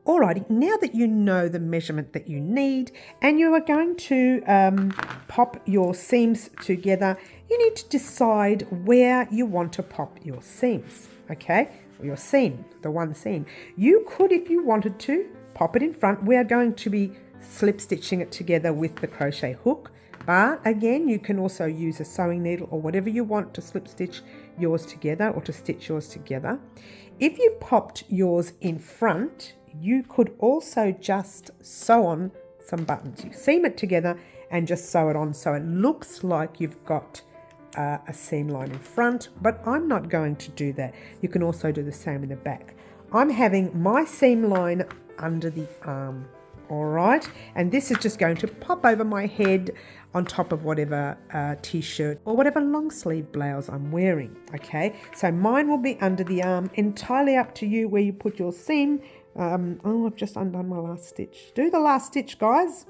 Alrighty, now that you know the measurement that you need and you are going to pop your seams together, you need to decide where you want to pop your seams, okay? Or your seam, the one seam. You could, if you wanted to, pop it in front. We are going to be slip stitching it together with the crochet hook. But again, you can also use a sewing needle or whatever you want to slip stitch yours together or to stitch yours together. If you popped yours in front, you could also just sew on some buttons. You seam it together and just sew it on so it looks like you've got a seam line in front, but I'm not going to do that. You can also do the same in the back. I'm having my seam line under the arm, all right? And this is just going to pop over my head on top of whatever t-shirt or whatever long sleeve blouse I'm wearing, okay? So mine will be under the arm, entirely up to you where you put your seam. Oh, I've just undone my last stitch. Do the last stitch, guys.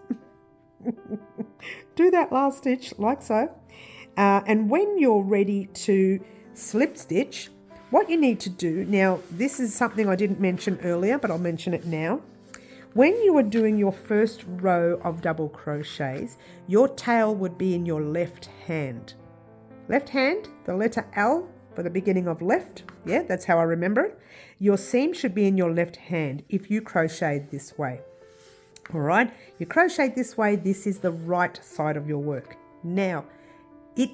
Do that last stitch like so. And when you're ready to slip stitch, what you need to do, now this is something I didn't mention earlier, but I'll mention it now. When you are doing your first row of double crochets, your tail would be in your left hand. Left hand, the letter L for the beginning of left. Yeah, that's how I remember it. Your seam should be in your left hand if you crocheted this way. All right, you crocheted this way, this is the right side of your work. Now, it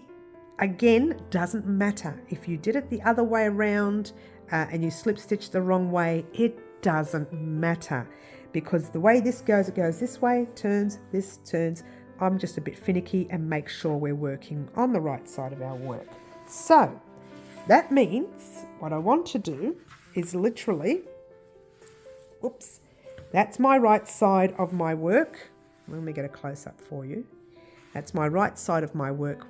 again doesn't matter if you did it the other way around and you slip stitched the wrong way, it doesn't matter because the way this goes, it goes this way, turns, this turns. I'm just a bit finicky and make sure we're working on the right side of our work. So that means what I want to do is literally, whoops, that's my right side of my work. Let me get a close up for you. That's my right side of my work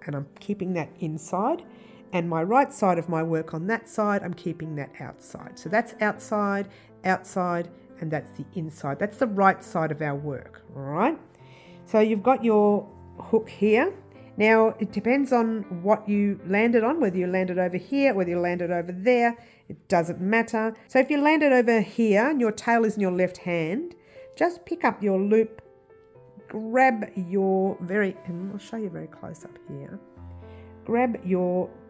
and I'm keeping that inside, and my right side of my work on that side, I'm keeping that outside. So that's outside, outside, and that's the inside. That's the right side of our work, all right? So you've got your hook here. Now, it depends on what you landed on, whether you landed over here, whether you landed over there, it doesn't matter. So if you landed over here and your tail is in your left hand, just pick up your loop, grab your and I'll show you very close up here. Grab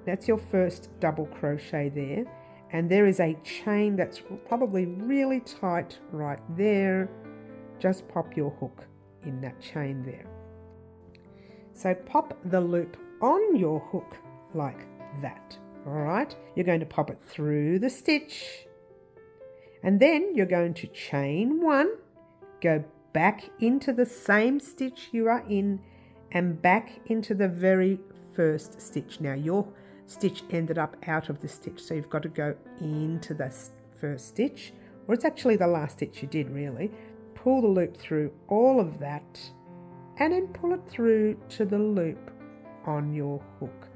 that's your first double crochet there. And there is a chain that's probably really tight right there. Just pop your hook in that chain there. So pop the loop on your hook like that, all right? You're going to pop it through the stitch and then you're going to chain one, go back into the same stitch you are in and back into the very first stitch. Now your stitch ended up out of the stitch, so you've got to go into the first stitch, or it's actually the last stitch you did really. Pull the loop through all of that and then pull it through to the loop on your hook.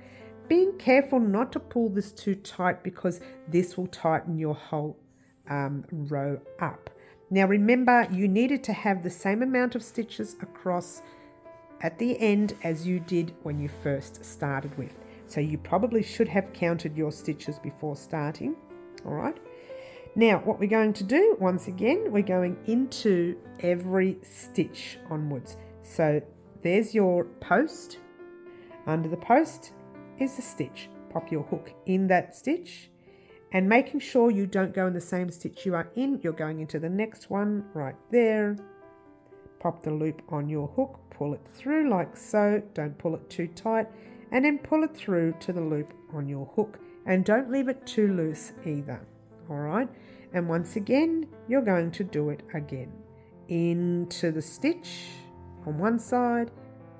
Being careful not to pull this too tight because this will tighten your whole row up. Now remember, you needed to have the same amount of stitches across at the end as you did when you first started with. So you probably should have counted your stitches before starting, all right? Now what we're going to do, once again, we're going into every stitch onwards. So there's your post. Under the post is the stitch. Pop your hook in that stitch. And making sure you don't go in the same stitch you are in, you're going into the next one right there. Pop the loop on your hook, pull it through like so, don't pull it too tight, and then pull it through to the loop on your hook. And don't leave it too loose either, all right? And once again, you're going to do it again. Into the stitch on one side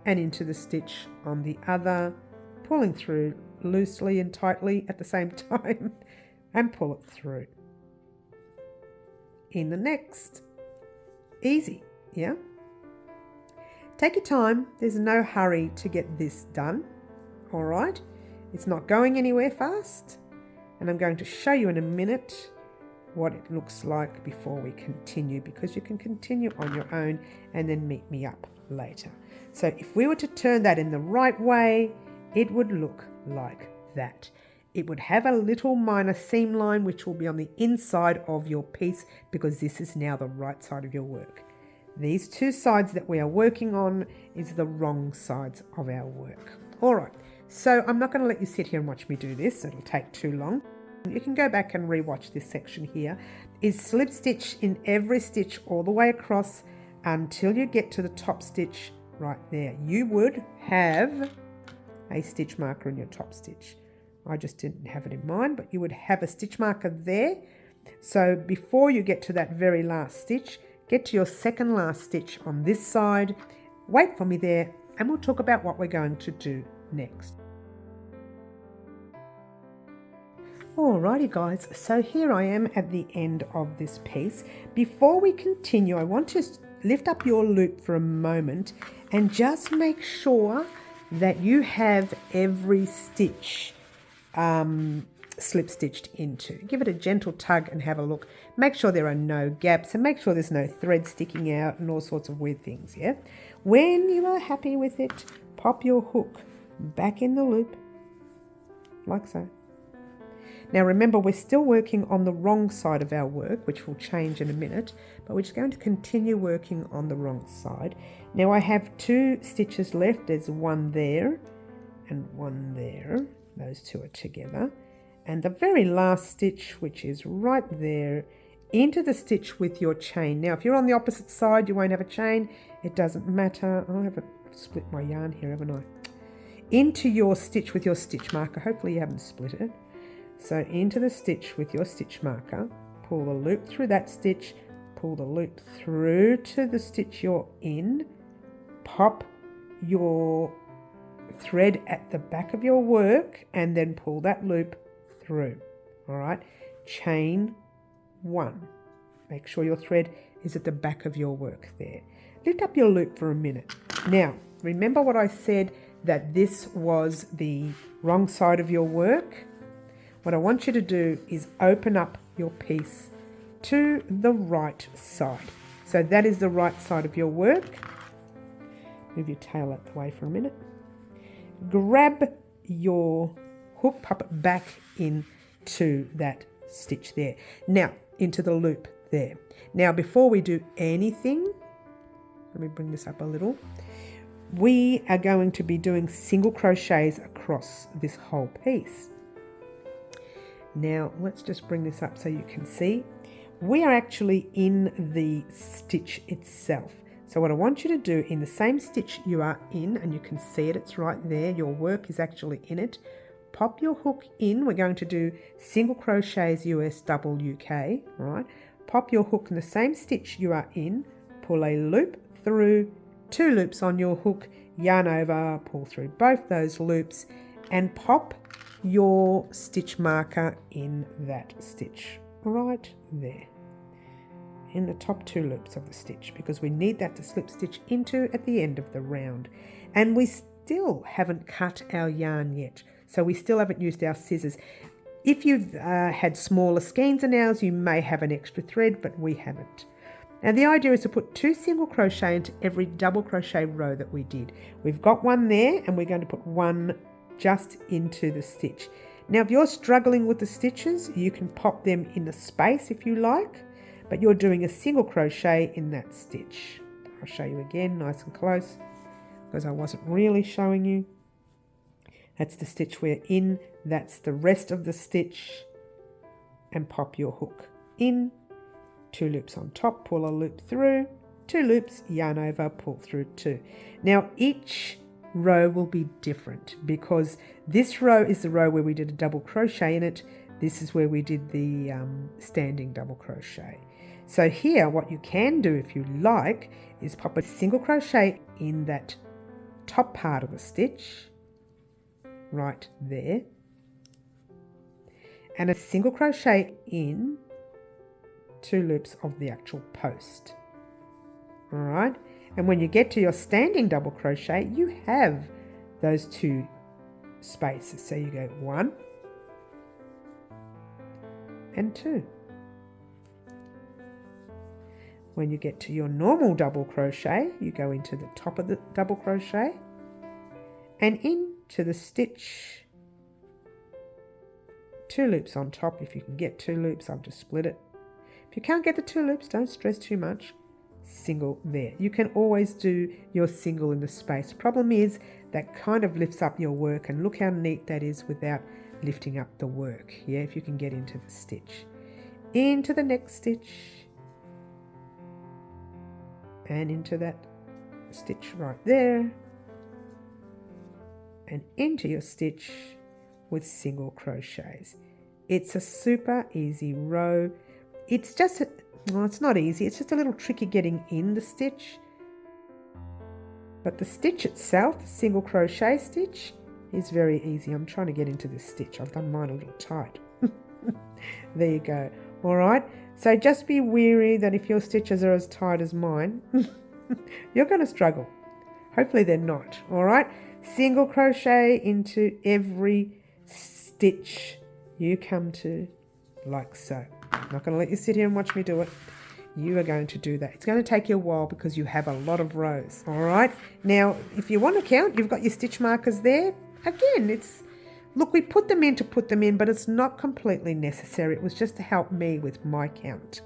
and into the stitch on the other, pulling through loosely and tightly at the same time. And pull it through. In the next. Easy, yeah? Take your time. There's no hurry to get this done, all right? It's not going anywhere fast. And I'm going to show you in a minute what it looks like before we continue, because you can continue on your own and then meet me up later. So if we were to turn that in the right way, it would look like that. it would have a little minor seam line which will be on the inside of your piece, because this is now the right side of your work. These two sides that we are working on is the wrong sides of our work. All right, so I'm not going to let you sit here and watch me do this. It'll take too long. You can go back and re-watch this section here. Is slip stitch in every stitch all the way across until you get to the top stitch right there. You would have a stitch marker in your top stitch. I just didn't have it in mind, but you would have a stitch marker there. So before you get to that very last stitch, get to your second last stitch on this side, wait for me there, and we'll talk about what we're going to do next. Alrighty guys, so here I am at the end of this piece. Before we continue, I want to lift up your loop for a moment and just make sure that you have every stitch slip stitched into. Give it a gentle tug and have a look. Make sure there are no gaps and make sure there's no thread sticking out and all sorts of weird things, yeah? When you are happy with it, pop your hook back in the loop, like so. Now remember, we're still working on the wrong side of our work, which will change in a minute, but we're just going to continue working on the wrong side. Now I have 2 stitches left. There's one there and one there. Those 2 are together. And the very last stitch, which is right there, into the stitch with your chain. Now if you're on the opposite side, you won't have a chain. It doesn't matter. I haven't split my yarn here, haven't I? Into your stitch with your stitch marker. Hopefully you haven't split it. So into the stitch with your stitch marker, pull the loop through that stitch, pull the loop through to the stitch you're in, pop your thread at the back of your work, and then pull that loop through. All right, chain 1. Make sure your thread is at the back of your work there. Lift up your loop for a minute. Now, remember what I said, that this was the wrong side of your work? What I want you to do is open up your piece to the right side. So that is the right side of your work. Move your tail out the way for a minute. Grab your hook, pop it back into that stitch there. Now, into the loop there. Now, before we do anything, let me bring this up a little. We are going to be doing single crochets across this whole piece. Now, let's just bring this up so you can see. We are actually in the stitch itself. So what I want you to do, in the same stitch you are in, and you can see it, it's right there, your work is actually in it, pop your hook in. We're going to do single crochets US double UK, right? Pop your hook in the same stitch you are in, pull a loop through, 2 loops on your hook, yarn over, pull through both those loops, and pop your stitch marker in that stitch right there, in the top 2 loops of the stitch, because we need that to slip stitch into at the end of the round. And we still haven't cut our yarn yet, so we still haven't used our scissors. If you've had smaller skeins and nails, you may have an extra thread, but we haven't. Now the idea is to put 2 single crochet into every double crochet row that we did. We've got one there, and we're going to put one just into the stitch. Now if you're struggling with the stitches, you can pop them in the space if you like, but you're doing a single crochet in that stitch. I'll show you again nice and close, because I wasn't really showing you. That's the stitch we're in, that's the rest of the stitch, and pop your hook in, 2 loops on top, pull a loop through, 2 loops, yarn over, pull through 2. Now each row will be different, because this row is the row where we did a double crochet in it. This is where we did the standing double crochet. So here what you can do if you like is pop a single crochet in that top part of the stitch right there, and a single crochet in 2 loops of the actual post. All right, and when you get to your standing double crochet, you have those 2 spaces. So you go 1 and 2. When you get to your normal double crochet, you go into the top of the double crochet and into the stitch 2 loops on top. If you can get 2 loops, I'll just split it. If you can't get the 2 loops, don't stress too much. Single there. You can always do your single in the space. Problem is that kind of lifts up your work, and look how neat that is without lifting up the work. Yeah, if you can get into the stitch. Into the next stitch. And into that stitch right there. And into your stitch with single crochets. It's a super easy row. It's just, well, it's not easy. It's just a little tricky getting in the stitch. But the stitch itself, the single crochet stitch, is very easy. I'm trying to get into this stitch. I've done mine a little tight. There you go. All right. So just be wary that if your stitches are as tight as mine, you're going to struggle. Hopefully they're not. All right. Single crochet into every stitch you come to, like so. I'm not going to let you sit here and watch me do it. You are going to do that. It's going to take you a while because you have a lot of rows. All right. Now, if you want to count, you've got your stitch markers there. Again, look, we put them in to put them in, but it's not completely necessary. It was just to help me with my count.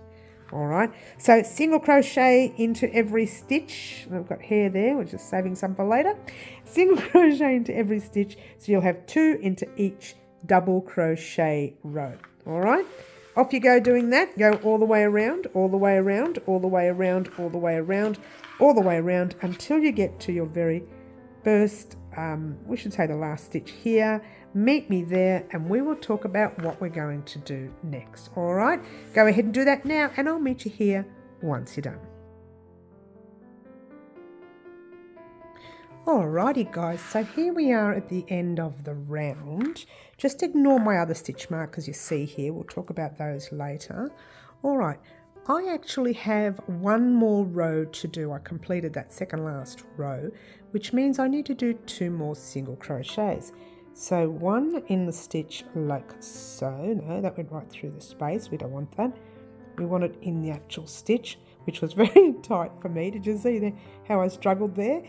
All right. So single crochet into every stitch. I've got hair there. We're just saving some for later. Single crochet into every stitch. So you'll have 2 into each double crochet row. All right. Off you go doing that. Go all the way around, all the way around, all the way around, all the way around, all the way around until you get to your very first, we should say the last stitch here. Meet me there and we will talk about what we're going to do next. All right, go ahead and do that now and I'll meet you here once you're done. Alrighty guys, so here we are at the end of the round. Just ignore my other stitch markers you see here. We'll talk about those later. Alright, I actually have one more row to do. I completed that second last row, which means I need to do 2 more single crochets. So 1 in the stitch like so. No, that went right through the space. We don't want that. We want it in the actual stitch, which was very tight for me. Did you see there how I struggled there?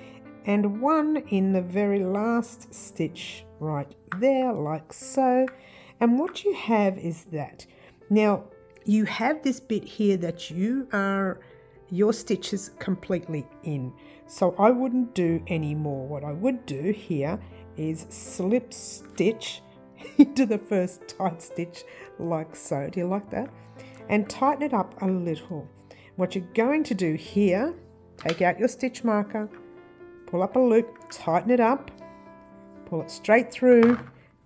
And 1 in the very last stitch right there, like so. And what you have is that. Now, you have this bit here that your stitch is completely in. So I wouldn't do any more. What I would do here is slip stitch into the first tight stitch like so. Do you like that? And tighten it up a little. What you're going to do here, take out your stitch marker, pull up a loop, tighten it up, pull it straight through,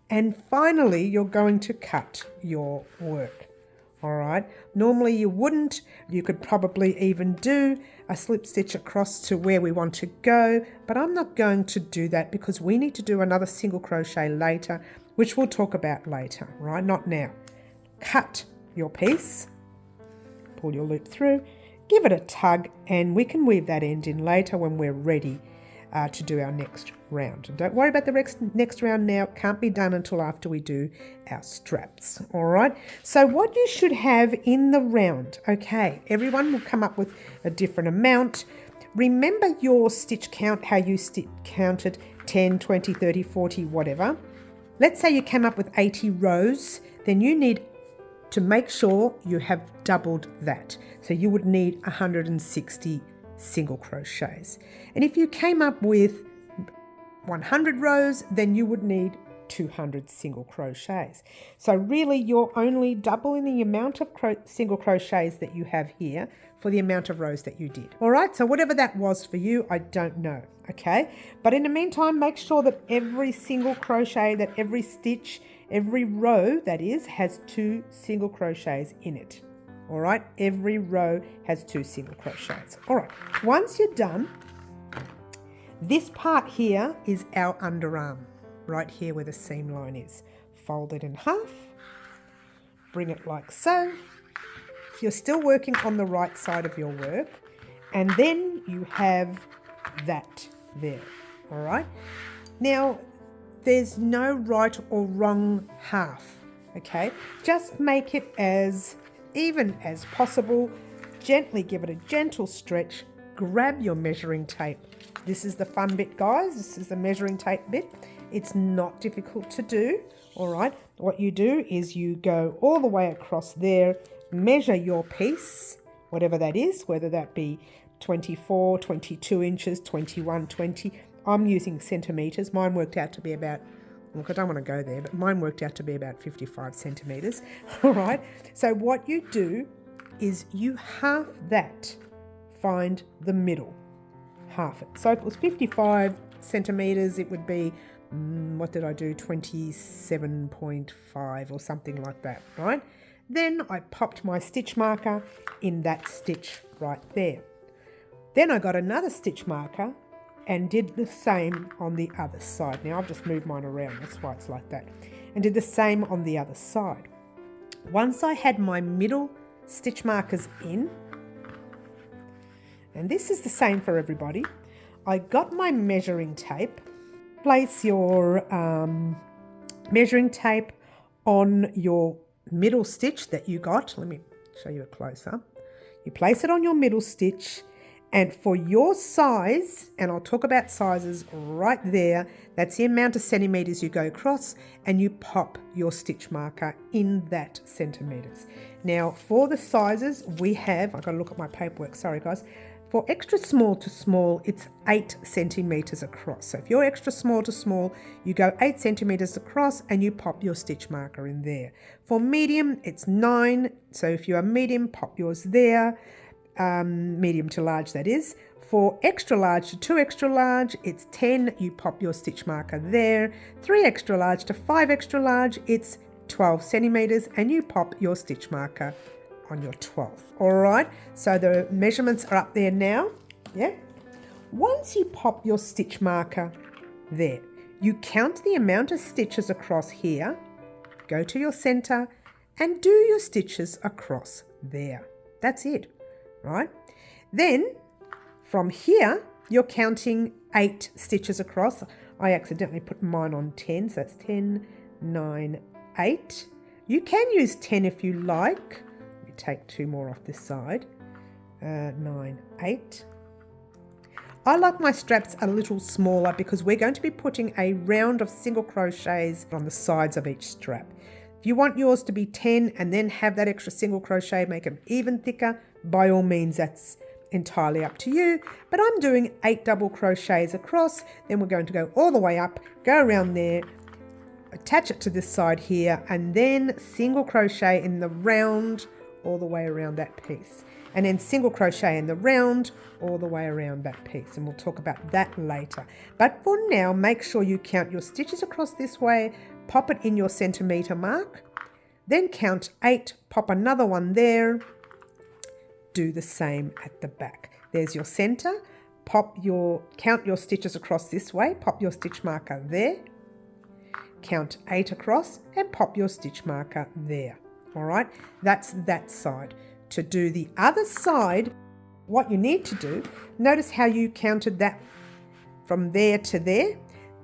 and finally you're going to cut your work. All right, normally you wouldn't. You could probably even do a slip stitch across to where we want to go, but I'm not going to do that because we need to do another single crochet later, which we'll talk about later, right? Not now. Cut your piece, pull your loop through, give it a tug, and we can weave that end in later when we're ready to do our next round. And don't worry about the next round now. It can't be done until after we do our straps. All right. So what you should have in the round, okay, everyone will come up with a different amount. Remember your stitch count, how you counted 10, 20, 30, 40, whatever. Let's say you came up with 80 rows, then you need to make sure you have doubled that. So you would need 160 single crochets. And if you came up with 100 rows, then you would need 200 single crochets. So really you're only doubling the amount of single crochets that you have here for the amount of rows that you did. All right, so whatever that was for you, I don't know, okay? But in the meantime, make sure that every single crochet, that every stitch, every row that is, has 2 single crochets in it. All right, every row has 2 single crochets. All right, once you're done, this part here is our underarm, right here where the seam line is. Fold it in half, bring it like so. You're still working on the right side of your work, and then you have that there, all right? Now, there's no right or wrong half, okay? Just make it as even as possible. Gently give it a gentle stretch, grab your measuring tape. This is the fun bit, guys. This is the measuring tape bit. It's not difficult to do, all right? What you do is you go all the way across there, measure your piece, whatever that is, whether that be 24, 22 inches, 21, 20. I'm using centimetres. Mine worked out to be about, look, I don't want to go there, but mine worked out to be about 55 centimetres, all right? So what you do is you half that, find the middle, half it. So if it was 55 centimetres, it would be, what did I do, 27.5 or something like that, right? Then I popped my stitch marker in that stitch right there. Then I got another stitch marker and did the same on the other side. Now I've just moved mine around, that's why it's like that. And did the same on the other side. Once I had my middle stitch markers in, and this is the same for everybody, I got my measuring tape. Place your measuring tape on your middle stitch that you got. Let me show you a close-up. You place it on your middle stitch, and for your size, and I'll talk about sizes right there, that's the amount of centimetres you go across, and you pop your stitch marker in that centimetres. Now for the sizes we have, I've got to look at my paperwork, sorry guys. For extra small to small, it's 8 centimetres across. So if you're extra small to small, you go 8 centimetres across and you pop your stitch marker in there. For medium, it's 9. So if you are medium, pop yours there. Medium to large, that is. For extra large to 2 extra large, it's 10. You pop your stitch marker there. 3 extra large to 5 extra large, it's 12 centimetres and you pop your stitch marker on your 12th. All right, so the measurements are up there now. Yeah, once you pop your stitch marker there, you count the amount of stitches across here, go to your center and do your stitches across there. That's it, right? Then from here you're counting 8 stitches across. I accidentally put mine on 10, so that's 10, 9, 8. You can use 10 if you like. Take 2 more off this side, 9, 8. I like my straps a little smaller because we're going to be putting a round of single crochets on the sides of each strap. If you want yours to be 10 and then have that extra single crochet, make them even thicker, by all means, that's entirely up to you. But I'm doing 8 double crochets across, then we're going to go all the way up, go around there, attach it to this side here, and then single crochet in the round all the way around that piece, and then single crochet in the round all the way around that piece, and we'll talk about that later. But for now, make sure you count your stitches across this way, pop it in your centimetre mark, then count 8, pop another one there, do the same at the back. There's your centre, count your stitches across this way, pop your stitch marker there, count 8 across and pop your stitch marker there. All right, that's that side. To do the other side, what you need to do, notice how you counted that from there to there.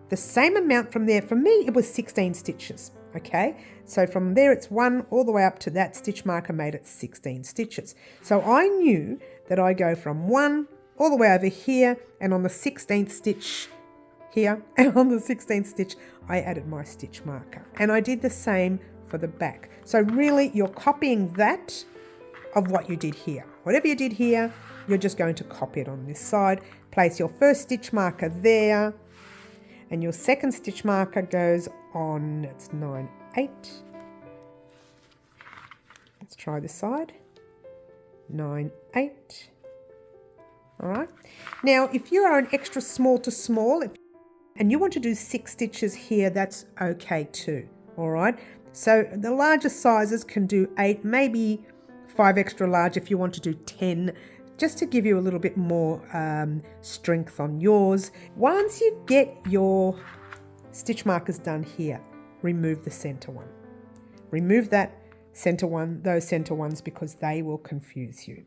The same amount from there, for me, it was 16 stitches, okay? So from there, it's 1 all the way up to that stitch marker made it 16 stitches. So I knew that I go from 1 all the way over here, and on the 16th stitch here, and on the 16th stitch, I added my stitch marker. And I did the same for the back. So really you're copying that of what you did here. Whatever you did here, you're just going to copy it on this side. Place your first stitch marker there, and your second stitch marker goes on, it's 9, 8. Let's try this side, 9, 8. All right. Now, if you are an extra small to small, and you want to do 6 stitches here, that's okay too. All right. So the larger sizes can do 8, maybe 5 extra large if you want to do 10, just to give you a little bit more strength on yours. Once you get your stitch markers done here, remove the center one. Remove that center one, those center ones, because they will confuse you.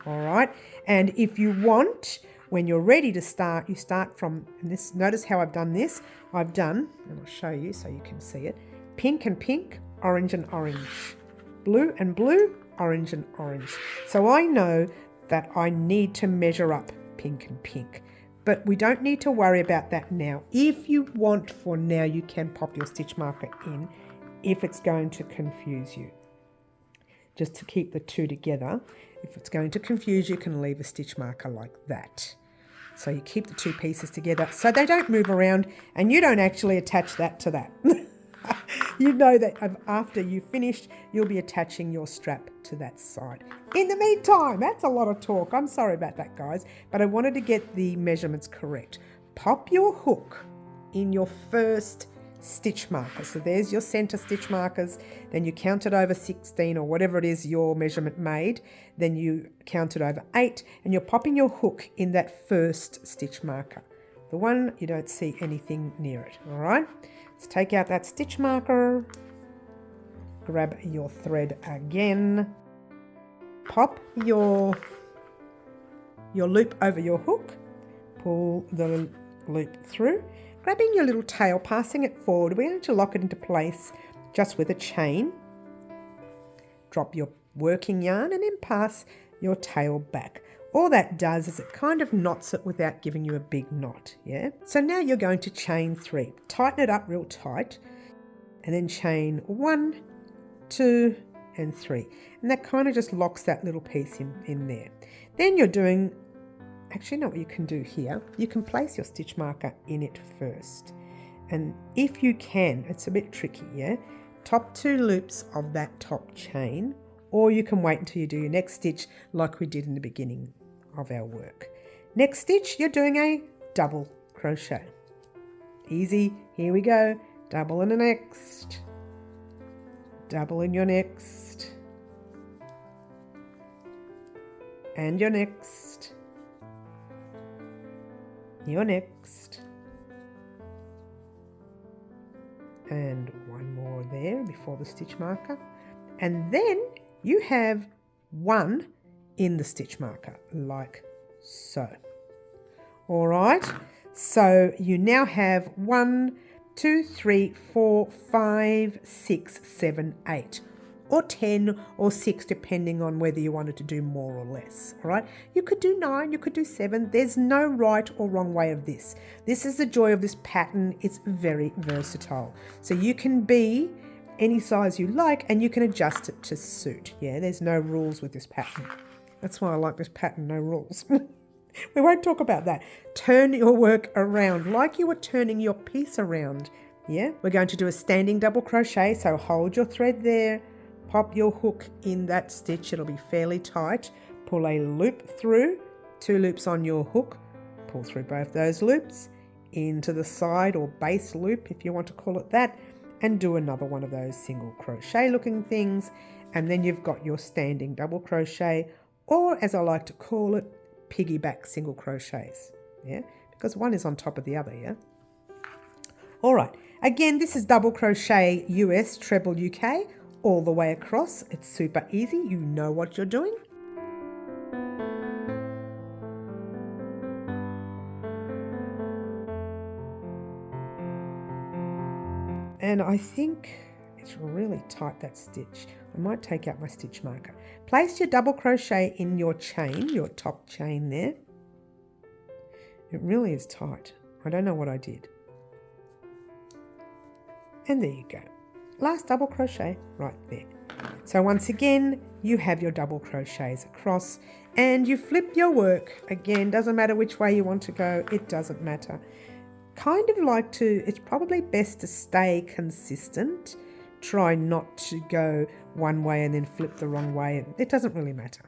All right. And if you want, when you're ready to start, you start from this. Notice how I've done this. I've done, and I'll show you so you can see it, pink and pink, orange and orange, blue and blue, orange and orange. So I know that I need to measure up pink and pink. But we don't need to worry about that now. If you want for now, you can pop your stitch marker in if it's going to confuse you. Just to keep the two together. If it's going to confuse you, you can leave a stitch marker like that. So you keep the two pieces together so they don't move around and you don't actually attach that to that. You know that after you finished, you'll be attaching your strap to that side. In the meantime, that's a lot of talk. I'm sorry about that, guys, but I wanted to get the measurements correct. Pop your hook in your first stitch marker. So there's your center stitch markers. Then you count it over 16 or whatever it is your measurement made. Then you count it over 8 and you're popping your hook in that first stitch marker. The one you don't see anything near it, all right? Let's take out that stitch marker, grab your thread again, pop your loop over your hook, pull the loop through, grabbing your little tail, passing it forward. We're going to lock it into place just with a chain. Drop your working yarn and then pass your tail back. All that does is it kind of knots it without giving you a big knot, yeah? So now you're going to chain 3. Tighten it up real tight and then chain 1, 2 and 3. And that kind of just locks that little piece in there. Then you're doing, actually know what you can do here. You can place your stitch marker in it first. And if you can, it's a bit tricky, yeah? Top 2 loops of that top chain, or you can wait until you do your next stitch like we did in the beginning of our work. Next stitch, you're doing a double crochet. Easy, here we go. Double in the next, double in your next, and your next, your next, and one more there before the stitch marker, and then you have 1 in the stitch marker, like so. All right, so you now have 1, 2, 3, 4, 5, 6, 7, 8, or 10 or 6, depending on whether you wanted to do more or less. All right, you could do 9, you could do 7. There's no right or wrong way of this. This is the joy of this pattern. It's very versatile. So you can be any size you like and you can adjust it to suit. Yeah, there's no rules with this pattern. That's why I like this pattern, no rules. We won't talk about that. Turn your work around like you were turning your piece around. Yeah, we're going to do a standing double crochet. So hold your thread there, pop your hook in that stitch. It'll be fairly tight. Pull a loop through, 2 loops on your hook. Pull through both those loops into the side or base loop, if you want to call it that, and do another one of those single crochet looking things. And then you've got your standing double crochet, or as I like to call it, piggyback single crochets, yeah, because one is on top of the other, yeah. All right, again, this is double crochet US treble UK all the way across. It's super easy. You know what you're doing. And I think it's really tight, that stitch. I might take out my stitch marker. Place your double crochet in your chain, your top chain there. It really is tight. I don't know what I did. And there you go. Last double crochet right there. So once again, you have your double crochets across and you flip your work. Again, doesn't matter which way you want to go. It doesn't matter. Kind of like to, it's probably best to stay consistent. Try not to go one way and then flip the wrong way. It doesn't really matter.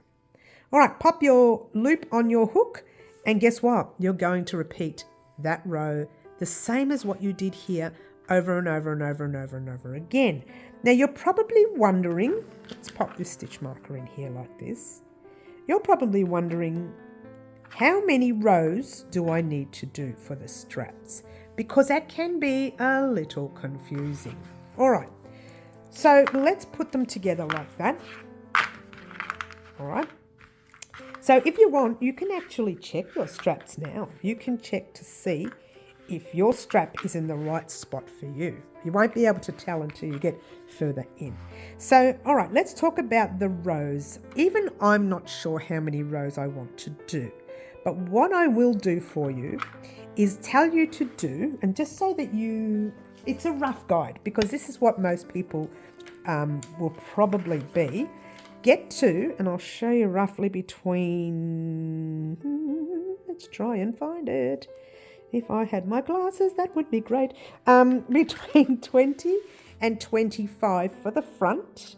All right, pop your loop on your hook and guess what? You're going to repeat that row the same as what you did here over and over and over and over and over again. Now you're probably wondering, let's pop this stitch marker in here like this. You're probably wondering, how many rows do I need to do for the straps? Because that can be a little confusing. All right, so let's put them together like that. All right. So if you want, you can actually check your straps now. You can check to see if your strap is in the right spot for you. You won't be able to tell until you get further in. So, all right, let's talk about the rows. Even I'm not sure how many rows I want to do, But what I will do for you is tell you to do, and just so that it's a rough guide, because this is what most people will probably be. Get to, and I'll show you roughly between, let's try and find it. If I had my glasses, that would be great. Between 20 and 25 for the front.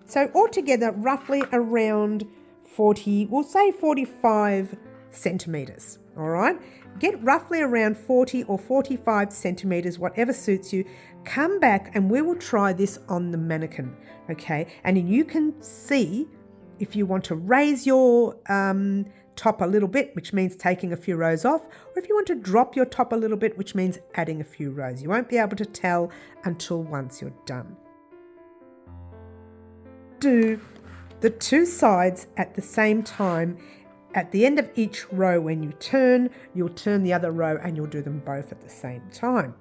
So altogether, roughly around 40, we'll say 45 centimetres, all right? Get roughly around 40 or 45 centimetres, whatever suits you. Come back and we will try this on the mannequin, okay? And then you can see if you want to raise your top a little bit, which means taking a few rows off, or if you want to drop your top a little bit, which means adding a few rows. You won't be able to tell until once you're done. Do the two sides at the same time. At the end of each row, when you turn, you'll turn the other row and you'll do them both at the same time.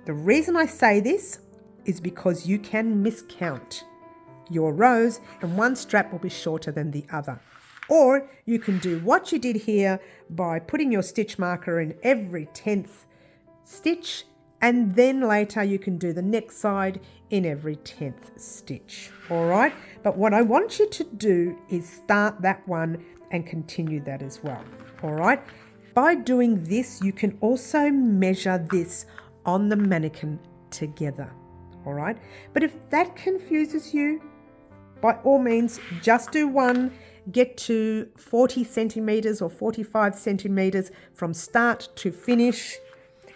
The reason I say this is because you can miscount your rows and one strap will be shorter than the other. Or you can do what you did here by putting your stitch marker in every 10th stitch, and then later you can do the next side in every 10th stitch, all right? But what I want you to do is start that one and continue that as well, all right? By doing this, you can also measure this on the mannequin together, all right? But if that confuses you, by all means, just do one, get to 40 centimetres or 45 centimetres from start to finish,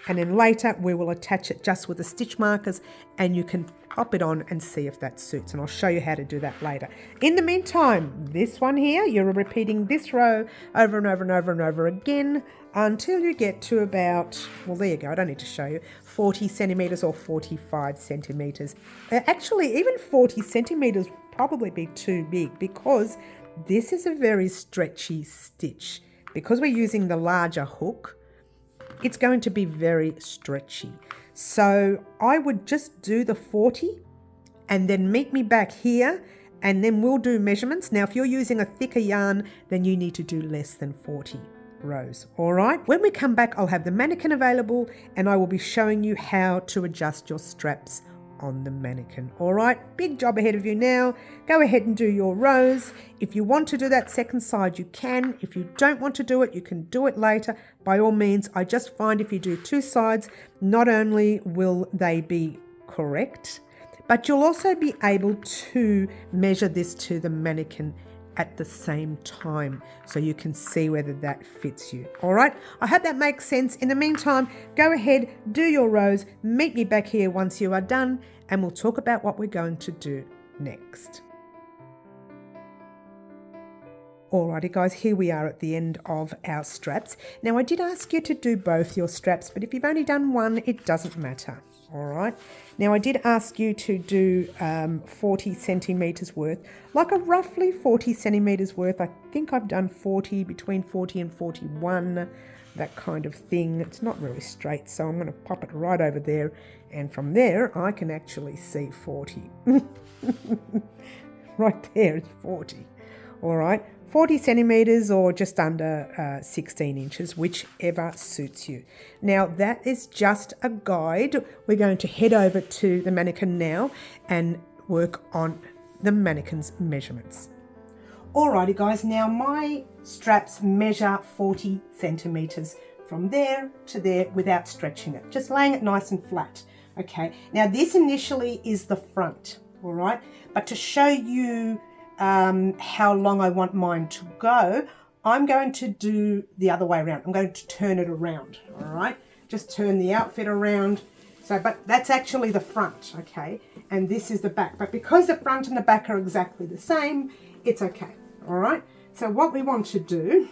and then later we will attach it just with the stitch markers and you can pop it on and see if that suits, and I'll show you how to do that later. In the meantime, this one here, you're repeating this row over and over and over and over again until you get to about, well, there you go, I don't need to show you, 40 centimetres or 45 centimetres. Actually, even 40 centimetres would probably be too big because this is a very stretchy stitch. Because we're using the larger hook, it's going to be very stretchy. So I would just do the 40 and then meet me back here and then we'll do measurements. Now, if you're using a thicker yarn, then you need to do less than 40 rows, all right? When we come back, I'll have the mannequin available and I will be showing you how to adjust your straps on the mannequin, all right? Big job ahead of you now. Go ahead and do your rows. If you want to do that second side, you can. If you don't want to do it, you can do it later. By all means, I just find if you do two sides, not only will they be correct, but you'll also be able to measure this to the mannequin at the same time so you can see whether that fits you. All right, I hope that makes sense. In the meantime, go ahead, do your rows, meet me back here once you are done, and we'll talk about what we're going to do next. Alrighty guys, here we are at the end of our straps. Now I did ask you to do both your straps, but if you've only done one, it doesn't matter. All right. Now I did ask you to do 40 centimetres worth, like a roughly 40 centimetres worth. I think I've done 40, between 40 and 41, that kind of thing. It's not really straight, so I'm going to pop it right over there. And from there, I can actually see 40. Right there is 40. All right. 40 centimetres or just under 16 inches, whichever suits you. Now that is just a guide. We're going to head over to the mannequin now and work on the mannequin's measurements. Alrighty guys, now my straps measure 40 centimetres from there to there without stretching it, just laying it nice and flat. Okay, now this initially is the front, all right, but to show you how long I want mine to go, I'm going to do the other way around. I'm going to turn it around, all right? Just turn the outfit around. So, but that's actually the front, okay? And this is the back. But because the front and the back are exactly the same, it's okay, all right? So what we want to do,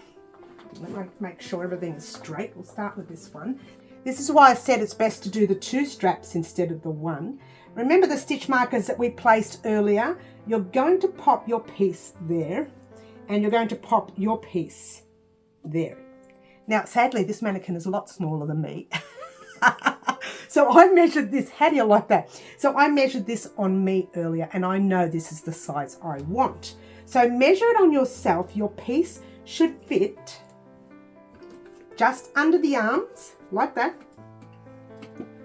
let me make sure everything is straight. We'll start with this one. This is why I said it's best to do the two straps instead of the one. Remember the stitch markers that we placed earlier? You're going to pop your piece there and you're going to pop your piece there. Now, sadly, this mannequin is a lot smaller than me. So I measured this. How do you like that? So I measured this on me earlier and I know this is the size I want. So measure it on yourself, your piece should fit just under the arms, like that.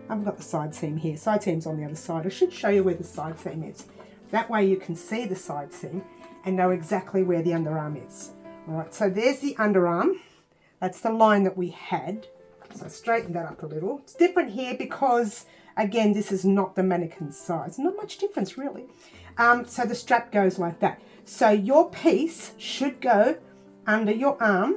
I've got the side seam here. Side seam's on the other side. I should show you where the side seam is. That way you can see the side seam and know exactly where the underarm is. All right, so there's the underarm. That's the line that we had. So straighten that up a little. It's different here because, again, this is not the mannequin size. Not much difference, really. So the strap goes like that. So your piece should go under your arm,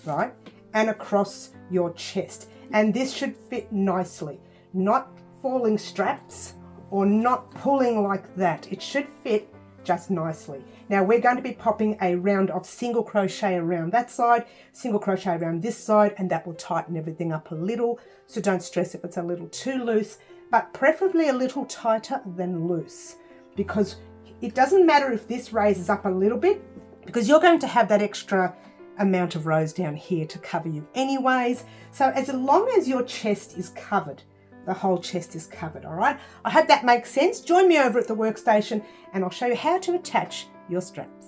right, and across your chest. And this should fit nicely. Not falling straps or not pulling like that. It should fit just nicely. Now we're going to be popping a round of single crochet around that side, single crochet around this side, and that will tighten everything up a little. So don't stress if it's a little too loose, but preferably a little tighter than loose, because it doesn't matter if this raises up a little bit, because you're going to have that extra amount of rows down here to cover you anyways. So as long as your chest is covered, the whole chest is covered, all right? I hope that makes sense. Join me over at the workstation and I'll show you how to attach your straps.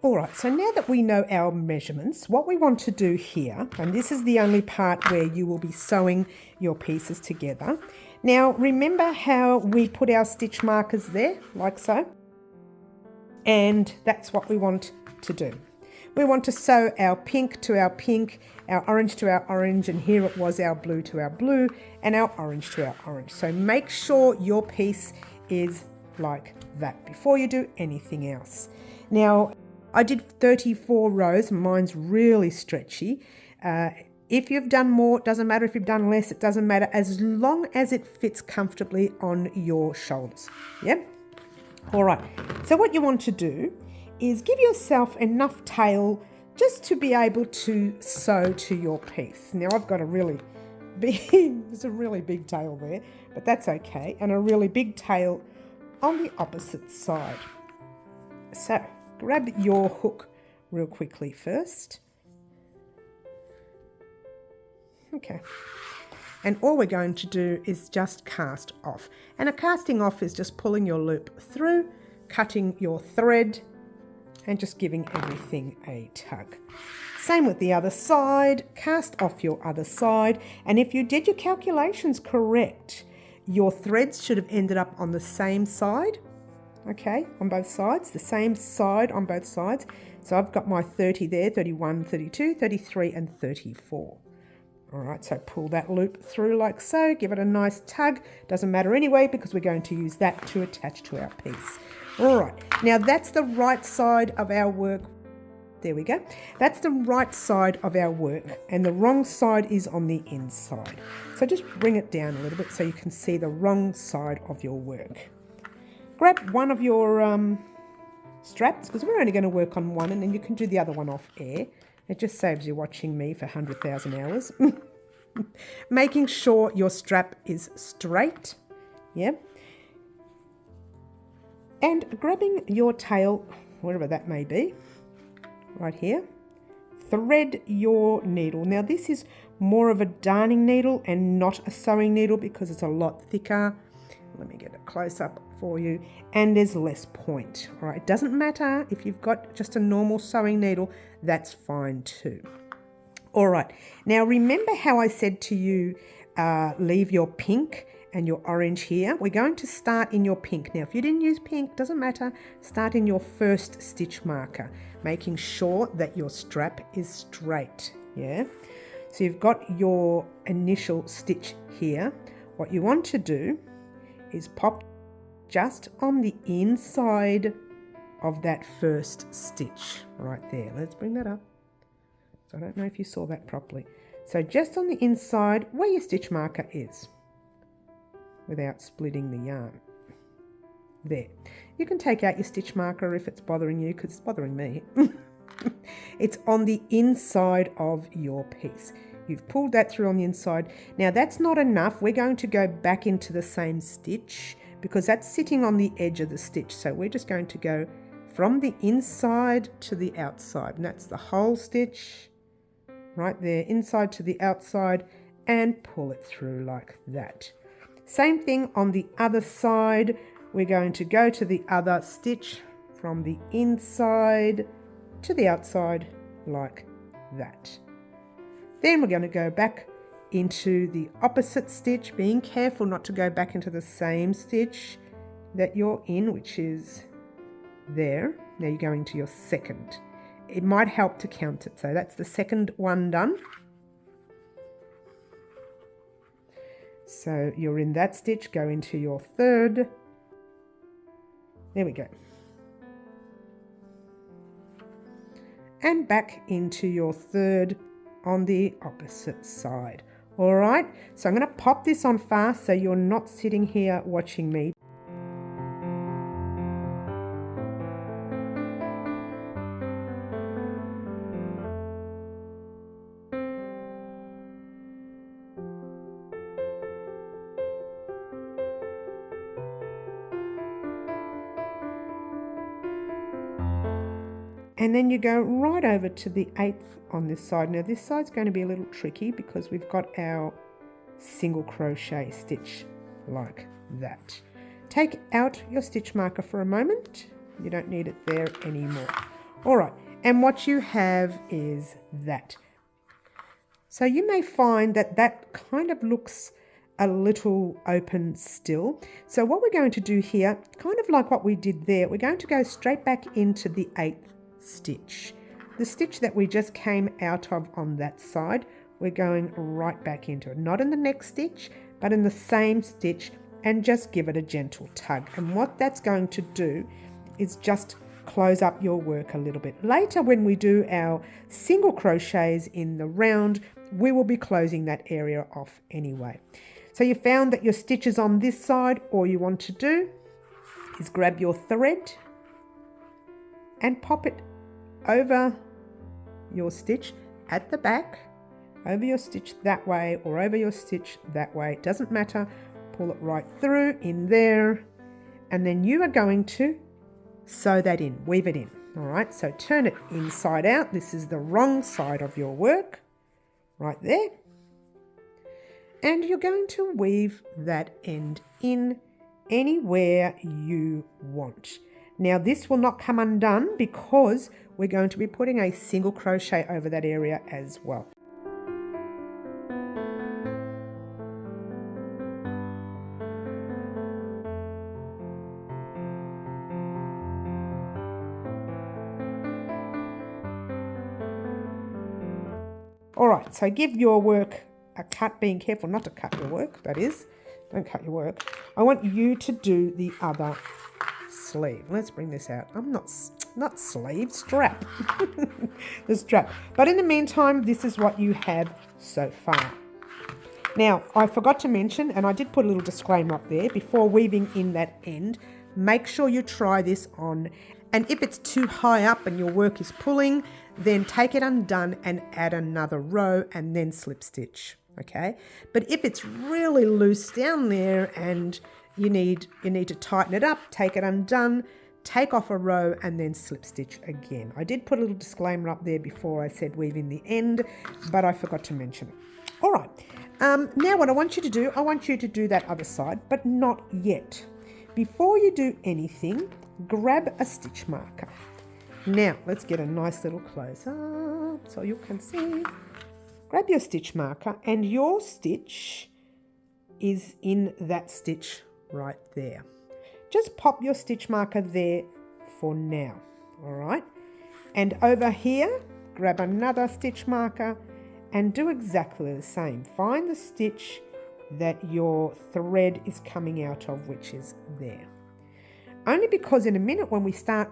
All right, so now that we know our measurements, what we want to do here, and this is the only part where you will be sewing your pieces together. Now, remember how we put our stitch markers there, like so? And that's what we want to do. We want to sew our pink to our pink, our orange to our orange, and here it was our blue to our blue, and our orange to our orange. So make sure your piece is like that before you do anything else. Now, I did 34 rows. Mine's really stretchy. If you've done more, it doesn't matter. If you've done less, it doesn't matter, as long as it fits comfortably on your shoulders. Yep. All right. So what you want to do is give yourself enough tail just to be able to sew to your piece. Now I've got a really big, there's a really big tail there, but that's okay, and a really big tail on the opposite side. So grab your hook real quickly first. Okay. And all we're going to do is just cast off. And a casting off is just pulling your loop through, cutting your thread, and just giving everything a tug. Same with the other side, cast off your other side. And if you did your calculations correct, your threads should have ended up on the same side, okay, on both sides, the same side on both sides. So I've got my 30 there, 31, 32, 33, and 34. All right, so pull that loop through like so, give it a nice tug. Doesn't matter anyway, because we're going to use that to attach to our piece. All right, now that's the right side of our work. There we go. That's the right side of our work, and the wrong side is on the inside. So just bring it down a little bit so you can see the wrong side of your work. Grab one of your straps, because we're only going to work on one, and then you can do the other one off air. It just saves you watching me for 100,000 hours. Making sure your strap is straight. Yep. And grabbing your tail, wherever that may be, right here, thread your needle. Now this is more of a darning needle and not a sewing needle because it's a lot thicker. Let me get a close up for you. And there's less point. All right, it doesn't matter if you've got just a normal sewing needle, that's fine too. All right, now remember how I said to you, leave your pink and your orange here. We're going to start in your pink. Now, if you didn't use pink, doesn't matter. Start in your first stitch marker, making sure that your strap is straight, yeah? So you've got your initial stitch here. What you want to do is pop just on the inside of that first stitch right there. Let's bring that up. So I don't know if you saw that properly. So just on the inside where your stitch marker is, without splitting the yarn. There. You can take out your stitch marker if it's bothering you, because it's bothering me. It's on the inside of your piece. You've pulled that through on the inside. Now that's not enough. We're going to go back into the same stitch because that's sitting on the edge of the stitch. So we're just going to go from the inside to the outside. And that's the whole stitch right there, inside to the outside, and pull it through like that. Same thing on the other side. We're going to go to the other stitch from the inside to the outside like that. Then we're going to go back into the opposite stitch, being careful not to go back into the same stitch that you're in, which is there. Now you're going to your second. It might help to count it. So that's the second one done. So you're in that stitch, go into your third. There we go. And back into your third on the opposite side. All right, so I'm going to pop this on fast so you're not sitting here watching me. And then you go right over to the 8th on this side. Now this side's going to be a little tricky because we've got our single crochet stitch like that. Take out your stitch marker for a moment. You don't need it there anymore. All right, and what you have is that. So you may find that that kind of looks a little open still. So what we're going to do here, kind of like what we did there, we're going to go straight back into the 8th stitch. The stitch that we just came out of on that side, we're going right back into it. Not in the next stitch, but in the same stitch, and just give it a gentle tug. And what that's going to do is just close up your work a little bit. Later when we do our single crochets in the round, we will be closing that area off anyway. So you found that your stitch is on this side. All you want to do is grab your thread and pop it over your stitch at the back, over your stitch that way or over your stitch that way, it doesn't matter. Pull it right through in there, and then you are going to sew that in, weave it in. All right, so turn it inside out. This is the wrong side of your work, right there. And you're going to weave that end in anywhere you want. Now this will not come undone because we're going to be putting a single crochet over that area as well. All right, so give your work a cut, being careful not to cut your work, that is. Don't cut your work. I want you to do the other sleeve. Let's bring this out. I'm not sleeve, strap. The strap. But in the meantime, this is what you have so far. Now, I forgot to mention, and I did put a little disclaimer up there, before weaving in that end, make sure you try this on. And if it's too high up and your work is pulling, then take it undone and add another row and then slip stitch, okay? But if it's really loose down there and you need to tighten it up, take it undone, take off a row and then slip stitch again. I did put a little disclaimer up there before I said weave in the end, but I forgot to mention it. All right, now what I want you to do, I want you to do that other side, but not yet. Before you do anything, grab a stitch marker. Now, let's get a nice little close up so you can see. Grab your stitch marker and your stitch is in that stitch right there. Just pop your stitch marker there for now, all right? And over here, grab another stitch marker and do exactly the same. Find the stitch that your thread is coming out of, which is there. Only because in a minute when we start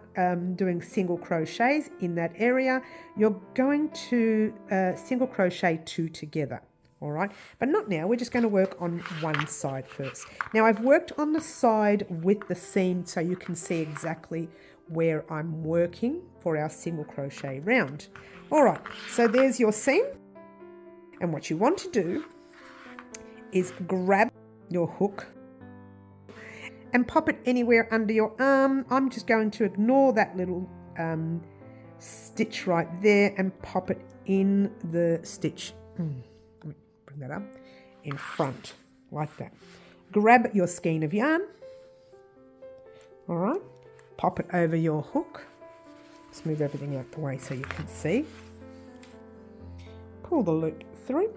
doing single crochets in that area, you're going to single crochet 2 together, all right? But not now, we're just going to work on one side first. Now I've worked on the side with the seam so you can see exactly where I'm working for our single crochet round. All right, so there's your seam. And what you want to do is grab your hook and pop it anywhere under your arm. I'm just going to ignore that little stitch right there and pop it in the stitch. Let me bring that up in front like that. Grab your skein of yarn. All right, pop it over your hook. Smooth everything out the way so you can see. Pull the loop through.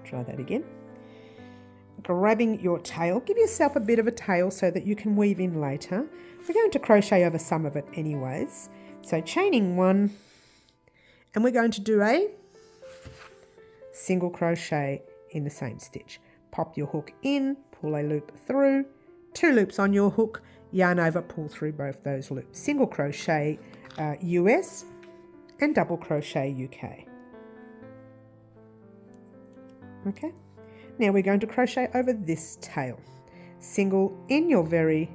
Try that again. Grabbing your tail, give yourself a bit of a tail so that you can weave in later. We're going to crochet over some of it anyways. So chaining one, and we're going to do a single crochet in the same stitch. Pop your hook in, pull a loop through, 2 loops on your hook, yarn over, pull through both those loops. Single crochet US and double crochet UK. Okay, now we're going to crochet over this tail. Single in your very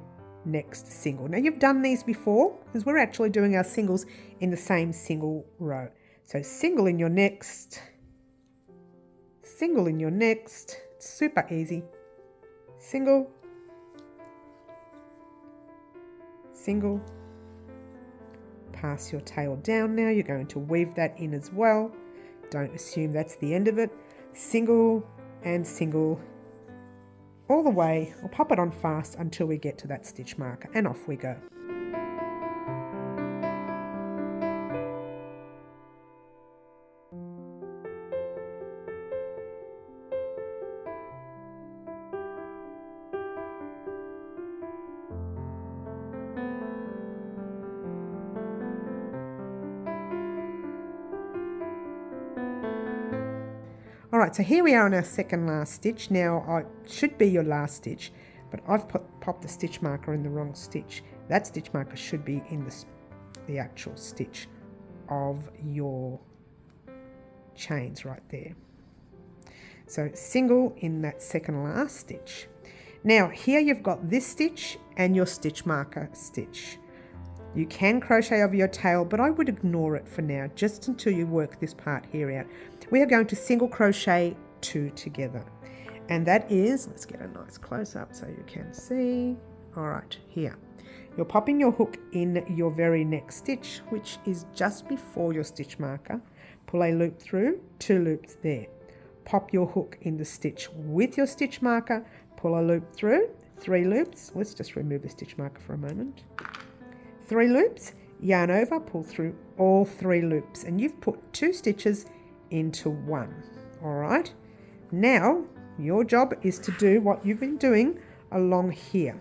next single. Now you've done these before because we're actually doing our singles in the same single row. So single in your next, single in your next, super easy. Single, single, pass your tail down now. You're going to weave that in as well. Don't assume that's the end of it. Single and single all the way. I'll pop it on fast until we get to that stitch marker and off we go. Alright, so here we are on our second last stitch. Now, it should be your last stitch, but I've popped the stitch marker in the wrong stitch. That stitch marker should be in the actual stitch of your chains right there. So single in that second last stitch. Now, here you've got this stitch and your stitch marker stitch. You can crochet over your tail, but I would ignore it for now, just until you work this part here out. We are going to single crochet 2 together. And that is, let's get a nice close up so you can see. All right, here. You're popping your hook in your very next stitch, which is just before your stitch marker. Pull a loop through, 2 loops there. Pop your hook in the stitch with your stitch marker, pull a loop through, 3 loops. Let's just remove the stitch marker for a moment. 3 loops, yarn over, pull through all 3 loops, and you've put 2 stitches into 1. All right, now your job is to do what you've been doing along here.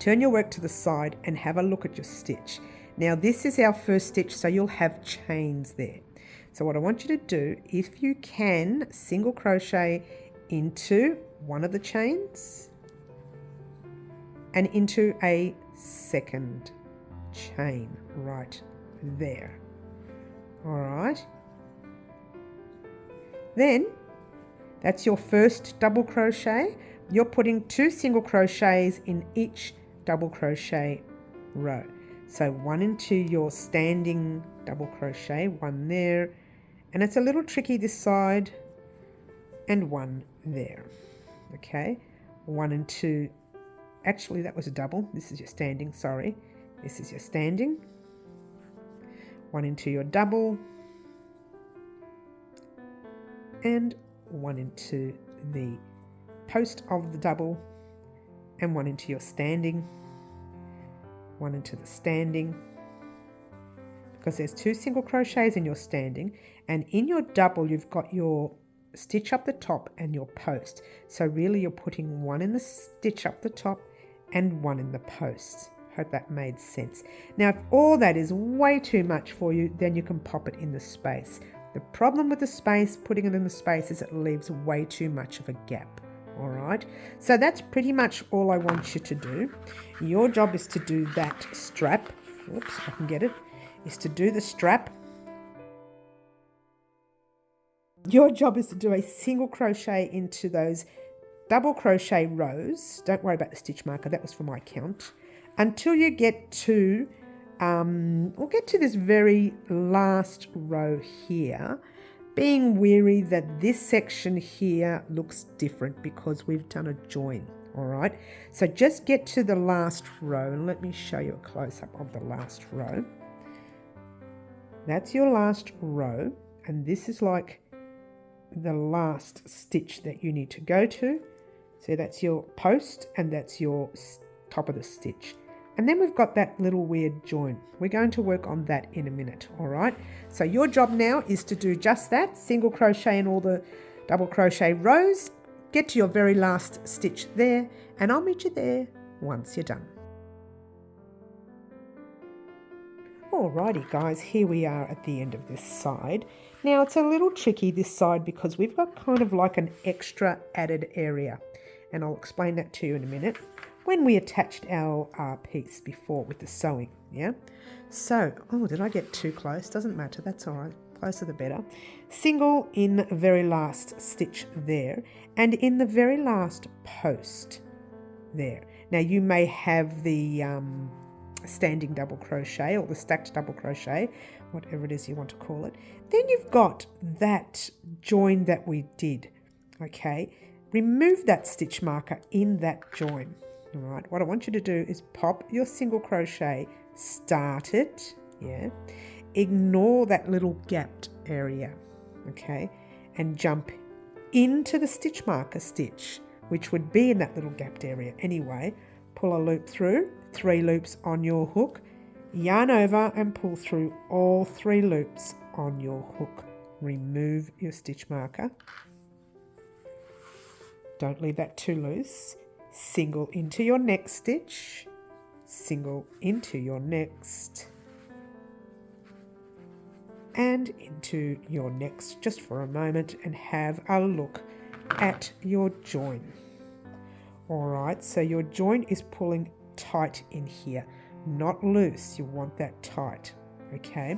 Turn your work to the side and have a look at your stitch. Now this is our first stitch, so you'll have chains there. So what I want you to do, if you can, single crochet into one of the chains and into a second chain right there. All right, then that's your first double crochet. You're putting 2 single crochets in each double crochet row. So 1 into your standing double crochet, 1 there, and it's a little tricky this side, and 1 there. Okay, 1 into, actually that was a double, this is your standing, sorry, this is your standing, 1 into your double, and 1 into the post of the double, and 1 into your standing, 1 into the standing, because there's 2 single crochets in your standing, and in your double you've got your stitch up the top and your post. So really you're putting 1 in the stitch up the top and 1 in the post. Hope that made sense. Now if all that is way too much for you, then you can pop it in the space. The problem with the space, putting it in the space, is it leaves way too much of a gap. All right, so that's pretty much all I want you to do. Your job is to do that strap. Oops, if I can get it. Is to do the strap. Your job is to do a single crochet into those double crochet rows. Don't worry about the stitch marker, that was for my count. Until you get to, we'll get to this very last row here. Being wary that this section here looks different because we've done a join, all right? So just get to the last row, and let me show you a close-up of the last row. That's your last row, and this is like the last stitch that you need to go to. So that's your post and that's your top of the stitch. And then we've got that little weird join. We're going to work on that in a minute, all right? So your job now is to do just that, single crochet in all the double crochet rows, get to your very last stitch there, and I'll meet you there once you're done. Alrighty guys, here we are at the end of this side. Now it's a little tricky this side because we've got kind of like an extra added area, and I'll explain that to you in a minute when we attached our piece before with the sewing, yeah? So, oh, did I get too close? Doesn't matter, that's all right. Closer the better. Single in the very last stitch there, and in the very last post there. Now you may have the standing double crochet or the stacked double crochet, whatever it is you want to call it. Then you've got that join that we did, okay? Remove that stitch marker in that join. All right, what I want you to do is pop your single crochet, start it, yeah, ignore that little gapped area, okay, and jump into the stitch marker stitch, which would be in that little gapped area anyway. Pull a loop through, 3 loops on your hook, yarn over and pull through all 3 loops on your hook. Remove your stitch marker. Don't leave that too loose. Single into your next stitch, single into your next, and into your next just for a moment, and have a look at your join. Alright, so your join is pulling tight in here, not loose. You want that tight, okay?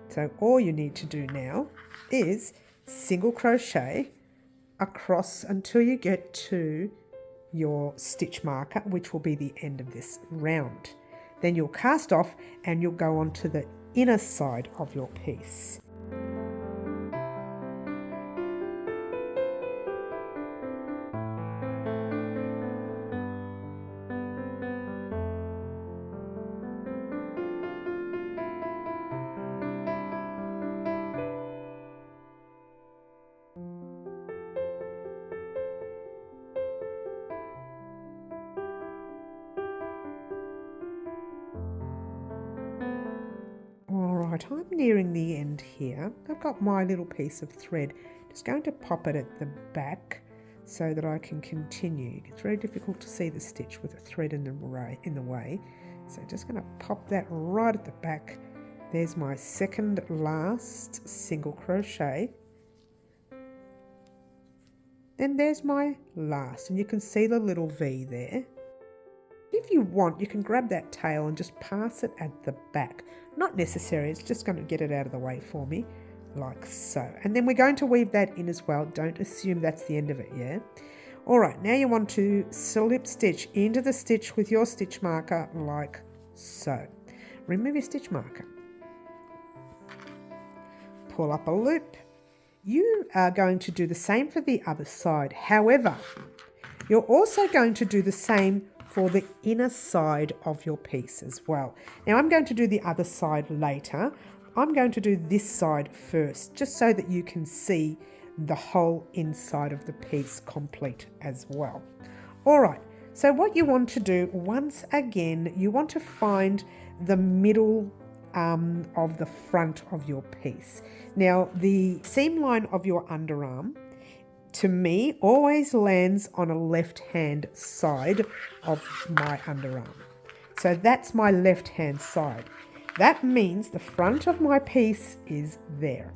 So all you need to do now is single crochet across until you get to your stitch marker, which will be the end of this round. Then you'll cast off and you'll go on to the inner side of your piece. Right, I'm nearing the end here. I've got my little piece of thread. Just going to pop it at the back so that I can continue. It's very difficult to see the stitch with a thread in the way. So just going to pop that right at the back. There's my second last single crochet. Then there's my last, and you can see the little V there. If you want, you can grab that tail and just pass it at the back. Not necessary, it's just going to get it out of the way for me, like so. And then we're going to weave that in as well. Don't assume that's the end of it, yeah? All right, now you want to slip stitch into the stitch with your stitch marker, like so. Remove your stitch marker. Pull up a loop. You are going to do the same for the other side. However, you're also going to do the same for the inner side of your piece as well. Now I'm going to do the other side later. I'm going to do this side first, just so that you can see the whole inside of the piece complete as well. All right, so what you want to do, once again, you want to find the middle of the front of your piece. Now the seam line of your underarm, to me, always lands on a left-hand side of my underarm. So that's my left-hand side. That means the front of my piece is there.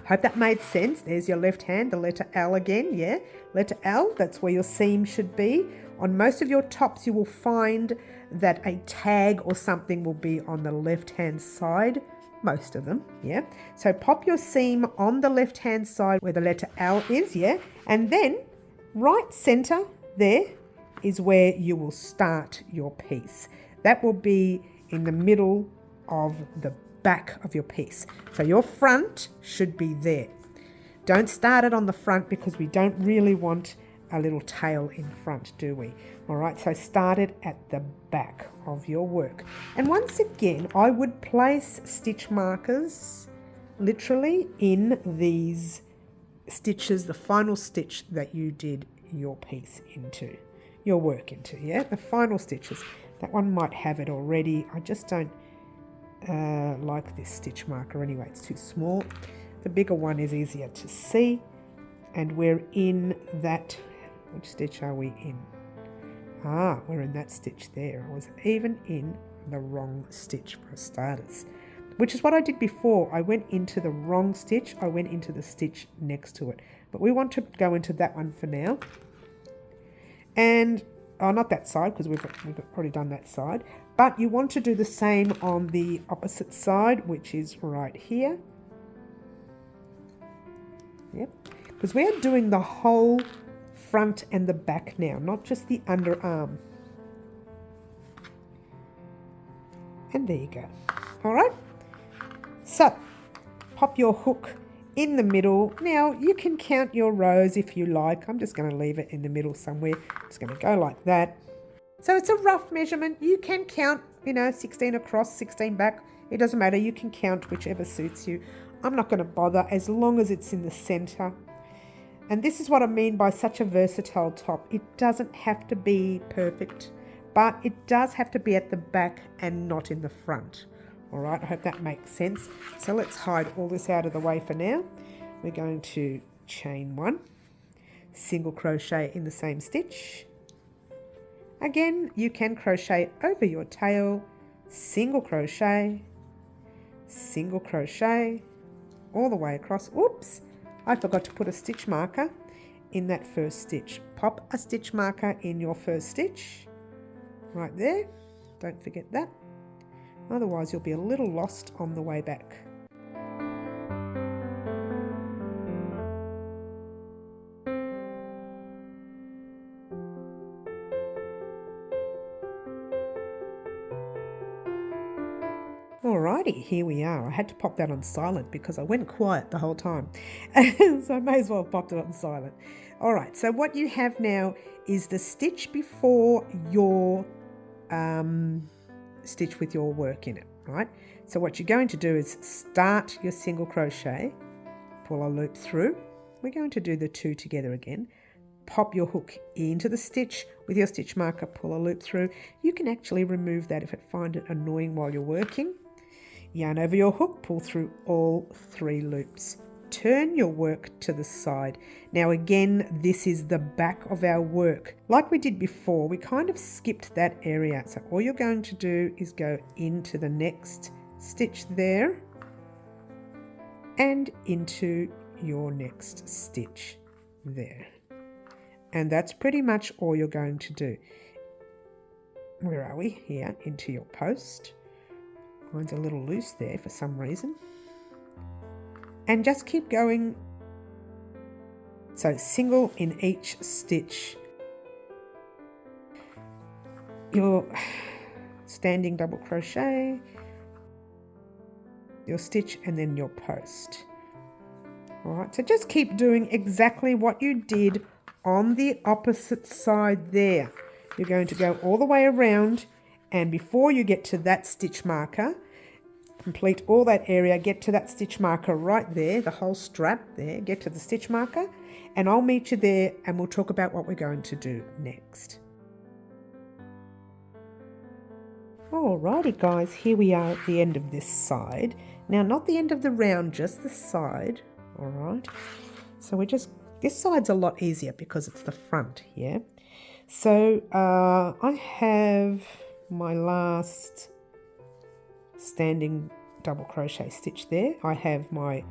Hope that made sense. There's your left hand, the letter L again, yeah? Letter L, that's where your seam should be. On most of your tops, you will find that a tag or something will be on the left-hand side. Most of them, yeah? So pop your seam on the left-hand side where the letter L is, yeah? And then right center there is where you will start your piece. That will be in the middle of the back of your piece. So your front should be there. Don't start it on the front because we don't really want a little tail in front, do we? All right, so start it at the back of your work. And once again, I would place stitch markers literally in these stitches, the final stitch that you did your piece into, your work into, yeah? The final stitches. That one might have it already. I just don't like this stitch marker anyway. It's too small. The bigger one is easier to see. And we're in that, which stitch are we in? Ah, we're in that stitch there. I was even in the wrong stitch for starters, which is what I did before. I went into the wrong stitch. I went into the stitch next to it. But we want to go into that one for now. And, oh, not that side, because we've already done that side. But you want to do the same on the opposite side, which is right here. Yep. Because we're doing the whole front and the back now, not just the underarm. And there you go. All right. So pop your hook in the middle. Now you can count your rows if you like. I'm just going to leave it in the middle somewhere. It's going to go like that. So it's a rough measurement. You can count, 16 across, 16 back. It doesn't matter. You can count whichever suits you. I'm not going to bother as long as it's in the center. And this is what I mean by such a versatile top. It doesn't have to be perfect, but it does have to be at the back and not in the front. All right, I hope that makes sense. So let's hide all this out of the way for now. We're going to chain one, single crochet in the same stitch. Again, you can crochet over your tail, single crochet, all the way across. Oops, I forgot to put a stitch marker in that first stitch. Pop a stitch marker in your first stitch, right there. Don't forget that. Otherwise, you'll be a little lost on the way back. Alrighty, here we are. I had to pop that on silent because I went quiet the whole time. So I may as well have popped it on silent. Alright, so what you have now is the stitch before your stitch with your work in it, right? So what you're going to do is start your single crochet, pull a loop through. We're going to do the two together again. Pop your hook into the stitch with your stitch marker, pull a loop through. You can actually remove that if you find it annoying while you're working. Yarn over your hook, pull through all 3 loops. Turn your work to the side. Now again, this is the back of our work. Like we did before, we kind of skipped that area. So all you're going to do is go into the next stitch there and into your next stitch there. And that's pretty much all you're going to do. Where are we? Here, into your post. Mine's a little loose there for some reason. And just keep going. So single in each stitch. Your standing double crochet, your stitch, and then your post. All right, so just keep doing exactly what you did on the opposite side there. You're going to go all the way around, and before you get to that stitch marker, complete all that area, get to that stitch marker right there, the whole strap there, get to the stitch marker, and I'll meet you there and we'll talk about what we're going to do next. Alrighty guys, here we are at the end of this side. Now not the end of the round, just the side, alright? So this side's a lot easier because it's the front, yeah? So I have my last standing double crochet stitch there. I have my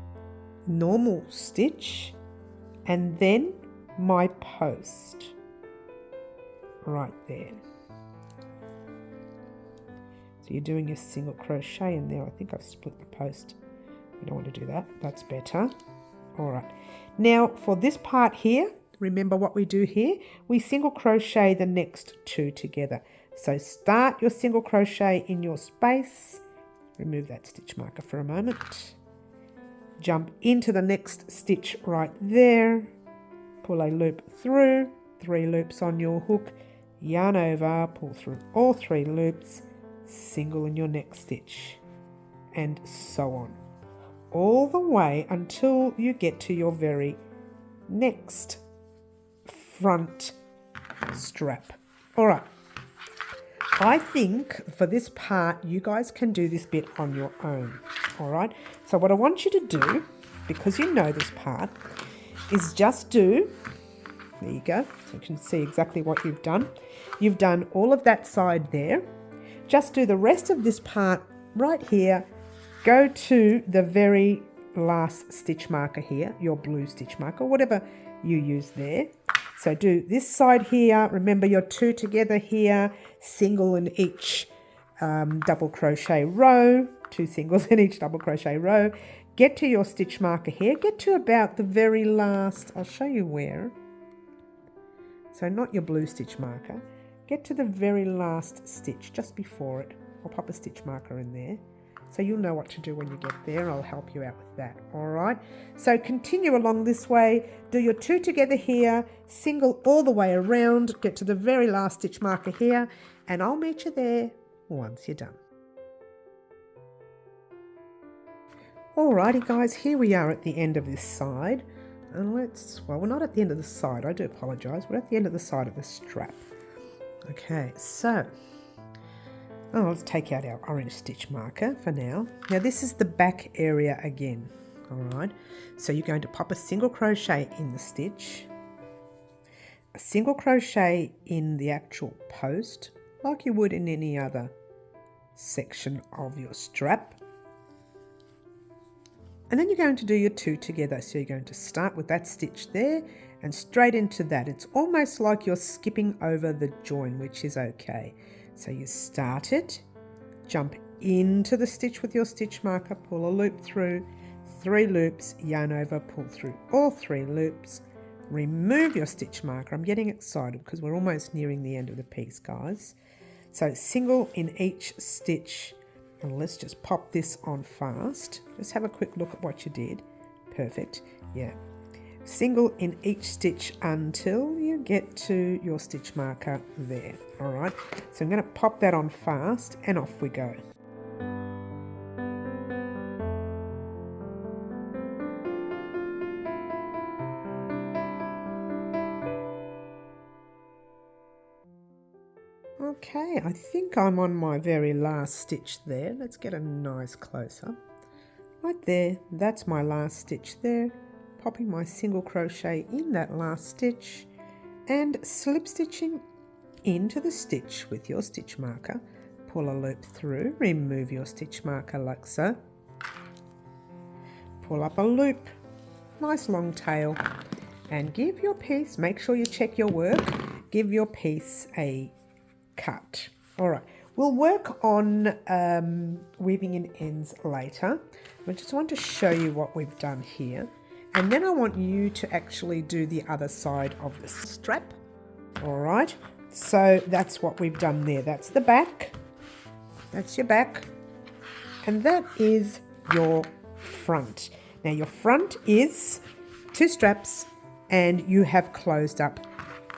normal stitch and then my post right there. So you're doing your single crochet in there. I think I've split the post. You don't want to do that. That's better. All right. Now for this part here, remember what we do here? We single crochet the next 2 together. So start your single crochet in your space. Remove that stitch marker for a moment. Jump into the next stitch right there. Pull a loop through, 3 loops on your hook, yarn over, pull through all 3 loops, single in your next stitch, and so on. All the way until you get to your very next front strap. All right. I think for this part, you guys can do this bit on your own. All right. So what I want you to do, because you know this part, is just do, there you go. So you can see exactly what you've done. You've done all of that side there. Just do the rest of this part right here. Go to the very last stitch marker here, your blue stitch marker, whatever you use there. So do this side here. Remember your 2 together here, single in each double crochet row, 2 singles in each double crochet row. Get to your stitch marker here. Get to about the very last, I'll show you where. So not your blue stitch marker. Get to the very last stitch, just before it. I'll pop a stitch marker in there. So you'll know what to do when you get there. I'll help you out with that. All right. So continue along this way. Do your 2 together here, single all the way around, get to the very last stitch marker here, and I'll meet you there once you're done. Alrighty guys, here we are at the end of this side. And well, we're not at the end of the side. I do apologize. We're at the end of the side of the strap. Okay, so let's take out our orange stitch marker for now. Now this is the back area again, all right? So you're going to pop a single crochet in the stitch, a single crochet in the actual post, like you would in any other section of your strap. And then you're going to do your 2 together. So you're going to start with that stitch there and straight into that. It's almost like you're skipping over the join, which is okay. So you start it, jump into the stitch with your stitch marker, pull a loop through, 3 loops, yarn over, pull through all 3 loops, remove your stitch marker. I'm getting excited because we're almost nearing the end of the piece, guys. So single in each stitch, and let's just pop this on fast. Just have a quick look at what you did. Perfect, yeah. Single in each stitch until you get to your stitch marker there. All right, so I'm going to pop that on fast and off we go. Okay, I think I'm on my very last stitch there. Let's get a nice close-up. Right there, that's my last stitch there. Popping my single crochet in that last stitch and slip stitching into the stitch with your stitch marker. Pull a loop through, remove your stitch marker like so. Pull up a loop, nice long tail, and give your piece, make sure you check your work, give your piece a cut. All right, we'll work on weaving in ends later. I just want to show you what we've done here. And then I want you to actually do the other side of the strap. All right, so that's what we've done there. That's the back, that's your back, and that is your front. Now your front is 2 straps and you have closed up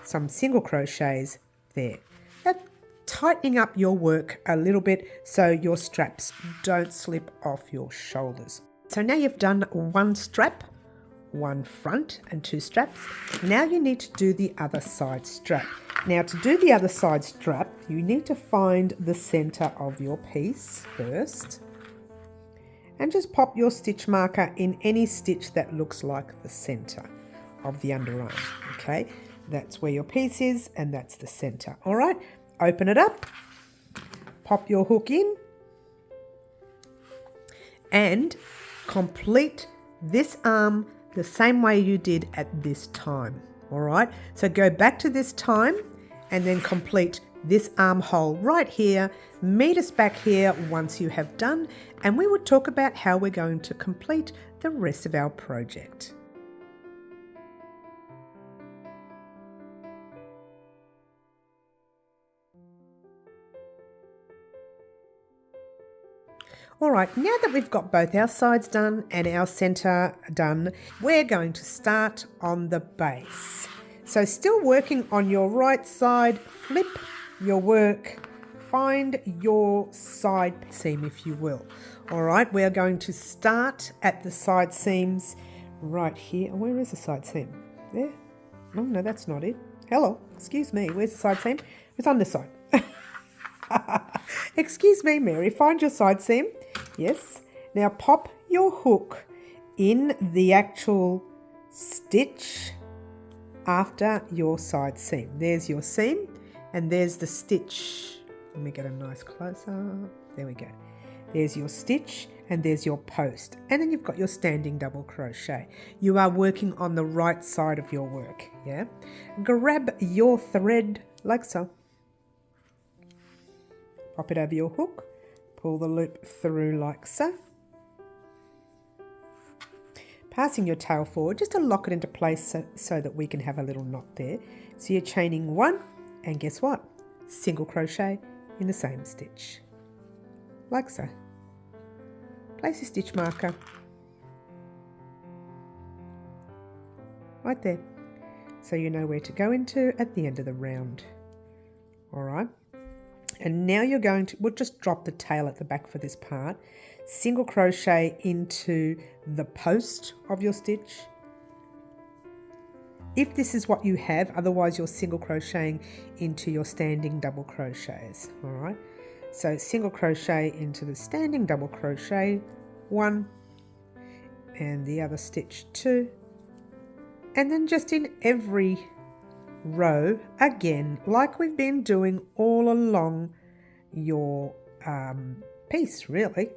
some single crochets there. That's tightening up your work a little bit so your straps don't slip off your shoulders. So now you've done 1 strap, 1 front and 2 straps. Now you need to do the other side strap. Now to do the other side strap, you need to find the center of your piece first and just pop your stitch marker in any stitch that looks like the center of the underarm. Okay, that's where your piece is and that's the center. All right, open it up, pop your hook in and complete this arm the same way you did at this time. All right, so go back to this time and then complete this armhole right here. Meet us back here once you have done, and we will talk about how we're going to complete the rest of our project. All right, now that we've got both our sides done and our center done, we're going to start on the base. So still working on your right side, flip your work, find your side seam if you will. All right, we're going to start at the side seams right here. Where is the side seam? There. Oh, no, that's not it. Hello, excuse me. Where's the side seam? It's on this side. Excuse me, Mary. Find your side seam. Yes. Now pop your hook in the actual stitch after your side seam. There's your seam and there's the stitch. Let me get a nice close-up. There we go. There's your stitch and there's your post. And then you've got your standing double crochet. You are working on the right side of your work, yeah? Grab your thread like so. Pop it over your hook. Pull the loop through like so. Passing your tail forward just to lock it into place so that we can have a little knot there. So you're chaining one, and guess what? Single crochet in the same stitch. Like so. Place your stitch marker right there, so you know where to go into at the end of the round. All right, and now you're going to, we'll just drop the tail at the back for this part, single crochet into the post of your stitch. If this is what you have, otherwise you're single crocheting into your standing double crochets. All right, so single crochet into the standing double crochet, 1, and the other stitch 2, and then just in every row again, like we've been doing all along your piece. Really,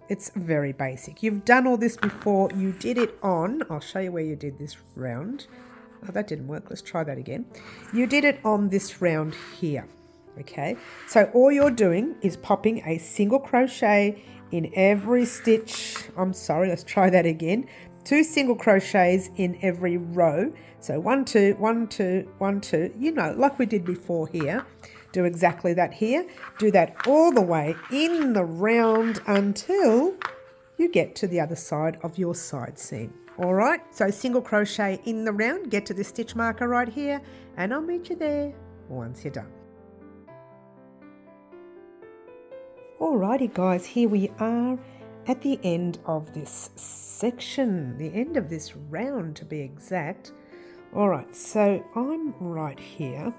it's very basic. You've done all this before. You did it on, I'll show you where you did this round. Oh, that didn't work. Let's try that again. You did it on this round here. Okay, so all you're doing is popping a single crochet in every stitch. I'm sorry, let's try that again. 2 single crochets in every row. So 1, 2, 1, 2, 1, 2, you know, like we did before here. Do exactly that here. Do that all the way in the round until you get to the other side of your side seam. All right, so single crochet in the round, get to the stitch marker right here, and I'll meet you there once you're done. Alrighty guys, here we are at the end of this section, the end of this round to be exact. Alright, so I'm right here.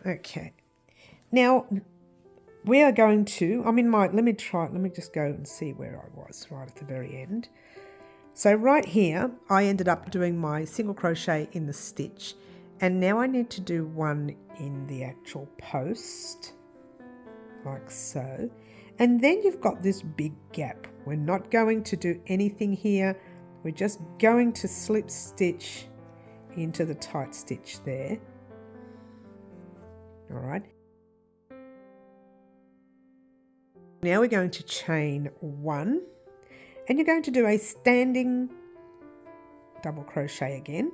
Okay, now we are going to, I'm in my, let me just go and see where I was right at the very end. So right here, I ended up doing my single crochet in the stitch, and now I need to do one in the actual post. Like so, and then you've got this big gap. We're not going to do anything here, we're just going to slip stitch into the tight stitch there. All right, now we're going to chain 1, and you're going to do a standing double crochet again.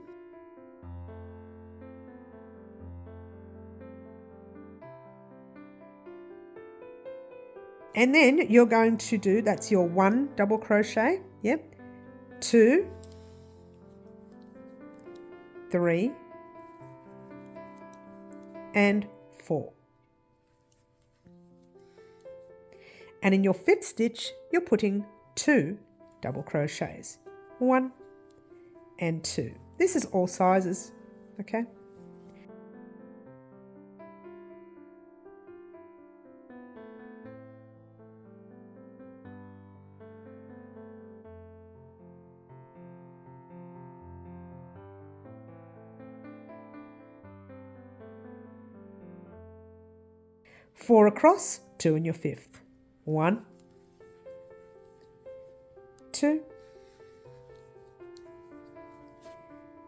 And then you're going to do, that's your 1 double crochet, yep, 2, 3, and 4. And in your 5th stitch, you're putting 2 double crochets, 1 and 2. This is all sizes, okay? Four across, 2 in your 5th. 1, 2,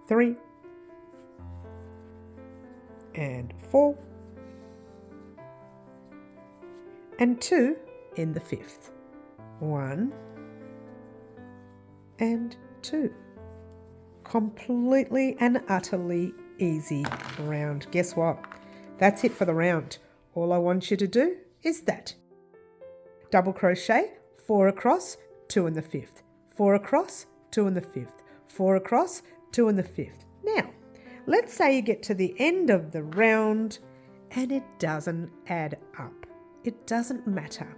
3, and 4, and 2 in the 5th. 1 and 2. Completely and utterly easy round. Guess what? That's it for the round. All I want you to do is that. Double crochet, 4 across, 2 in the 5th. 4 across, 2 in the 5th. 4 across, 2 in the 5th. Now, let's say you get to the end of the round and it doesn't add up. It doesn't matter.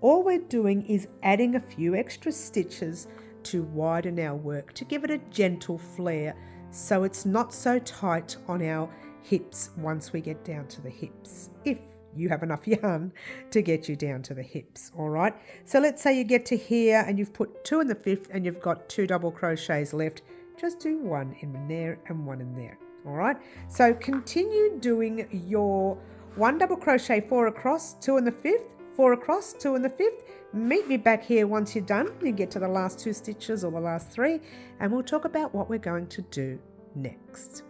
All we're doing is adding a few extra stitches to widen our work, to give it a gentle flare so it's not so tight on our hips once we get down to the hips, if you have enough yarn to get you down to the hips. All right, so let's say you get to here and you've put 2 in the 5th and you've got 2 double crochets left. Just do 1 in there and 1 in there. All right, so continue doing your 1 double crochet, 4 across, 2 in the 5th, 4 across, 2 in the 5th. Meet me back here once you're done. You get to the last 2 stitches or the last 3, and we'll talk about what we're going to do next.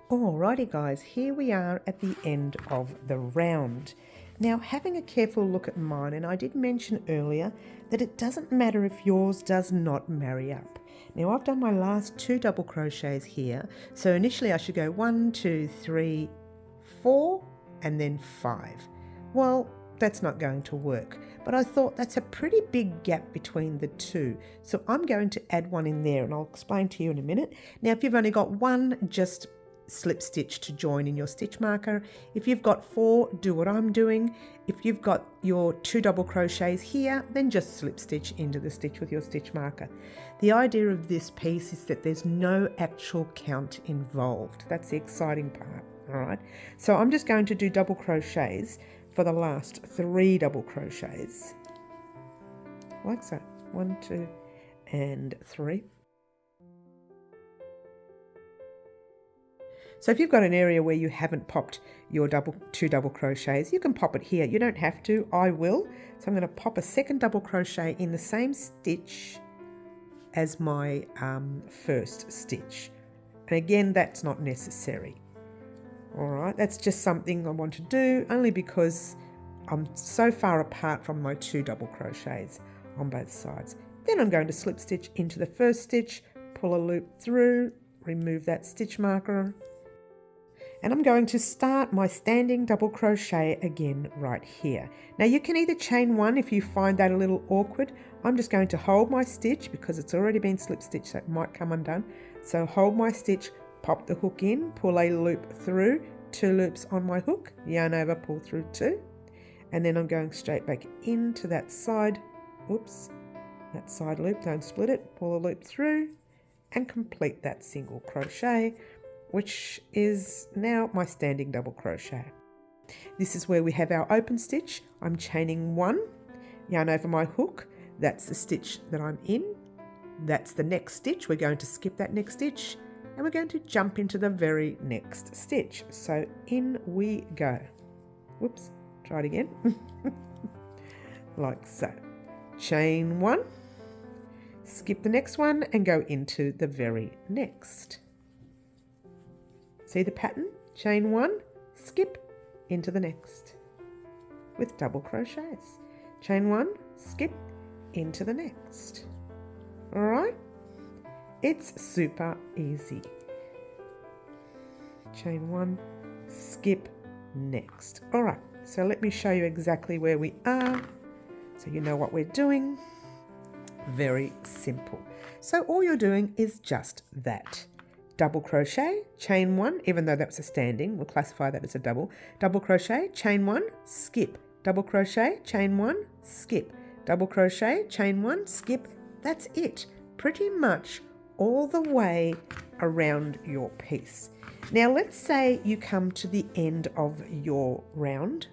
Alrighty guys, here we are at the end of the round. Now, having a careful look at mine, and I did mention earlier that it doesn't matter if yours does not marry up. Now, I've done my last 2 double crochets here, so initially I should go 1, 2, 3, 4 and then 5. Well, that's not going to work, but I thought that's a pretty big gap between the 2, so I'm going to add 1 in there, and I'll explain to you in a minute. Now, if you've only got 1, just slip stitch to join in your stitch marker. If you've got 4, do what I'm doing. If you've got your 2 double crochets here, then just slip stitch into the stitch with your stitch marker. The idea of this piece is that there's no actual count involved. That's the exciting part. All right, so I'm just going to do double crochets for the last 3 double crochets, like so. 1, 2 and 3. So if you've got an area where you haven't popped your 2 double crochets, you can pop it here. You don't have to, I will. So I'm going to pop a 2nd double crochet in the same stitch as my first stitch. And again, that's not necessary. All right, that's just something I want to do only because I'm so far apart from my 2 double crochets on both sides. Then I'm going to slip stitch into the first stitch, pull a loop through, remove that stitch marker, and I'm going to start my standing double crochet again right here. Now you can either chain 1 if you find that a little awkward. I'm just going to hold my stitch because it's already been slip stitched, so it might come undone. So hold my stitch, pop the hook in, pull a loop through, 2 loops on my hook, yarn over, pull through 2, and then I'm going straight back into that side, that side loop, don't split it, pull a loop through and complete that single crochet, which is now my standing double crochet. This is where we have our open stitch. I'm chaining 1, yarn over my hook, that's the stitch that I'm in, that's the next stitch. We're going to skip that next stitch and we're going to jump into the very next stitch. So in we go. Whoops, try it again. Like so. Chain 1, skip the next one and go into the very next. See the pattern? Chain 1, skip into the next with double crochets. Chain 1, skip into the next. All right, it's super easy. Chain 1, skip next. All right, so let me show you exactly where we are so you know what we're doing. Very simple. So all you're doing is just that. Double crochet, chain 1, even though that's a standing, we'll classify that as a double. Double crochet, chain 1, skip. Double crochet, chain 1, skip. Double crochet, chain 1, skip. That's it. Pretty much all the way around your piece. Now let's say you come to the end of your round.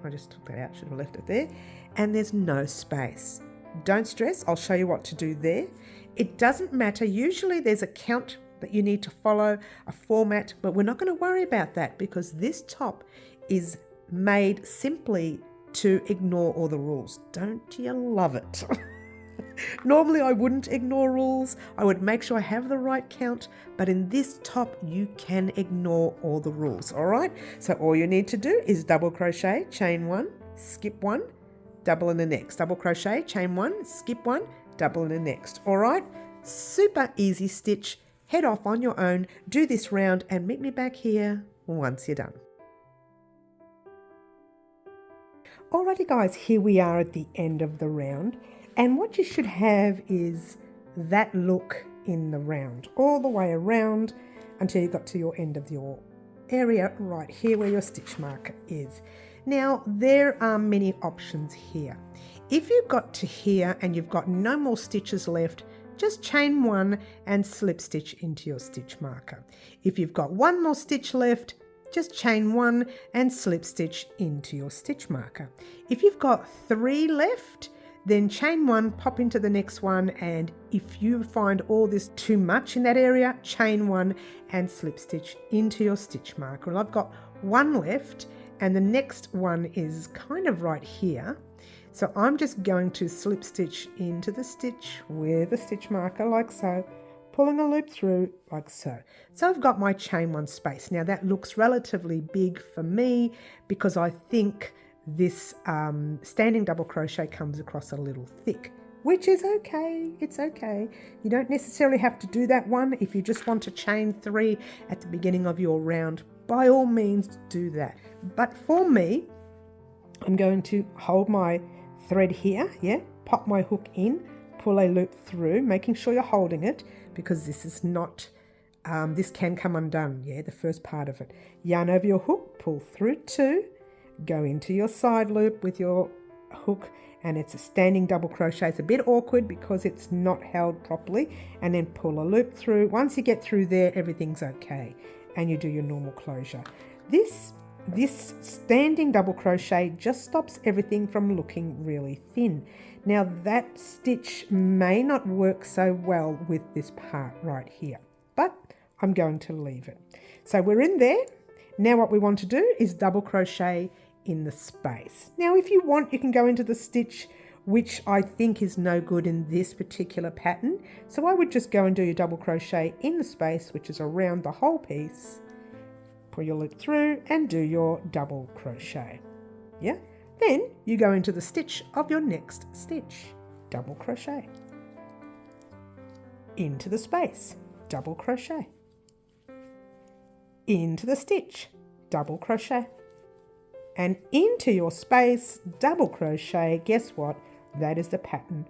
I just took that out, should have left it there. And there's no space. Don't stress, I'll show you what to do there. It doesn't matter, usually there's a count that you need to follow, a format, but we're not going to worry about that because this top is made simply to ignore all the rules. Don't you love it? Normally I wouldn't ignore rules, I would make sure I have the right count, but in this top you can ignore all the rules, all right? So all you need to do is double crochet, chain 1, skip 1, double in the next, double crochet, chain 1, skip 1, double in the next, all right? Super easy stitch. Head off on your own, do this round and meet me back here once you're done. Alrighty guys, here we are at the end of the round, and what you should have is that look in the round, all the way around until you got to your end of your area right here where your stitch marker is. Now, there are many options here. If you've got to here and you've got no more stitches left, just chain one and slip stitch into your stitch marker. If you've got one more stitch left, just chain one and slip stitch into your stitch marker. If you've got 3 left, then chain one, pop into the next one, and if you find all this too much in that area, chain one and slip stitch into your stitch marker. Well, I've got 1 left and the next one is kind of right here. So I'm just going to slip stitch into the stitch with a stitch marker like so, pulling a loop through like so. So I've got my chain one space. Now that looks relatively big for me because I think this standing double crochet comes across a little thick, which is okay. It's okay. You don't necessarily have to do that one. If you just want to chain 3 at the beginning of your round, by all means do that. But for me, I'm going to hold my thread here, pop my hook in, pull a loop through, making sure you're holding it because this is not, this can come undone, the first part of it. Yarn over your hook, pull through 2, go into your side loop with your hook, and it's a standing double crochet. It's a bit awkward because it's not held properly, and then pull a loop through. Once you get through there, everything's okay, and you do your normal closure. This standing double crochet just stops everything from looking really thin. Now that stitch may not work so well with this part right here, but I'm going to leave it. So we're in there. Now what we want to do is double crochet in the space. Now if you want, you can go into the stitch, which I think is no good in this particular pattern. So I would just go and do your double crochet in the space, which is around the whole piece. Pull your loop through and do your double crochet. Then you go into the stitch of your next stitch, double crochet, into the space, double crochet, into the stitch, double crochet, and into your space, double crochet. Guess what? That is the pattern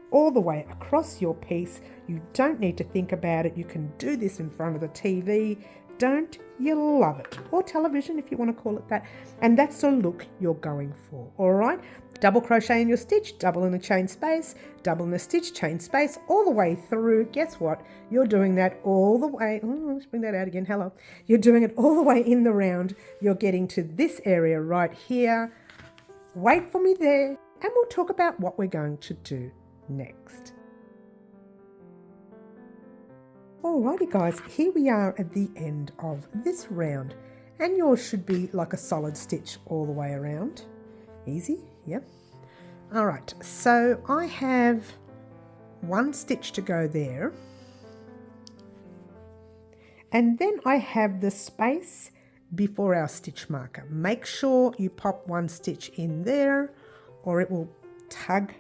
all the way across your piece. You don't need to think about it. You can do this in front of the TV. Don't you love it? Or television, if you want to call it that. And that's the look you're going for, all right? Double crochet in your stitch, double in a chain space, double in a stitch, chain space, all the way through. Guess what? You're doing that all the way. Oh, let's bring that out again. Hello. You're doing it all the way in the round. You're getting to this area right here. Wait for me there, and we'll talk about what we're going to do next. Alrighty guys, here we are at the end of this round, and yours should be like a solid stitch all the way around. Easy, yep. Alright, so I have 1 stitch to go there, and then I have the space before our stitch marker. Make sure you pop 1 stitch in there or it will tug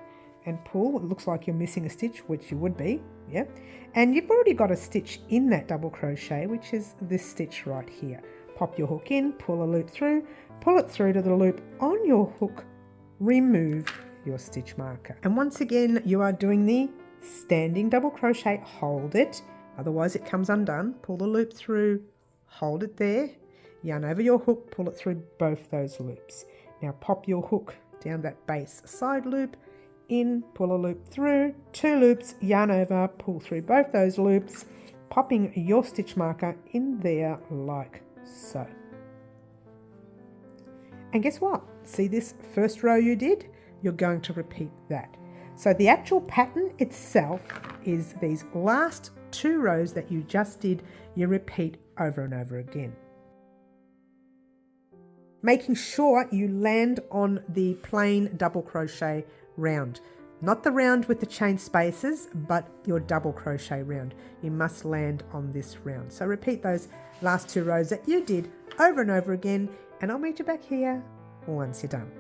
and pull. It looks like you're missing a stitch, which you would be, yeah. And you've already got a stitch in that double crochet, which is this stitch right here. Pop your hook in, pull a loop through, pull it through to the loop on your hook, remove your stitch marker. And once again, you are doing the standing double crochet, hold it, otherwise it comes undone. Pull the loop through, hold it there, yarn over your hook, pull it through both those loops. Now pop your hook down that base side loop, in, pull a loop through, 2 loops, yarn over, pull through both those loops, popping your stitch marker in there like so. And guess what? See this first row you did? You're going to repeat that. So the actual pattern itself is these last 2 rows that you just did, you repeat over and over again. Making sure you land on the plain double crochet round, not the round with the chain spaces, but your double crochet round. You must land on this round. So repeat those last 2 rows that you did over and over again, and I'll meet you back here once you're done.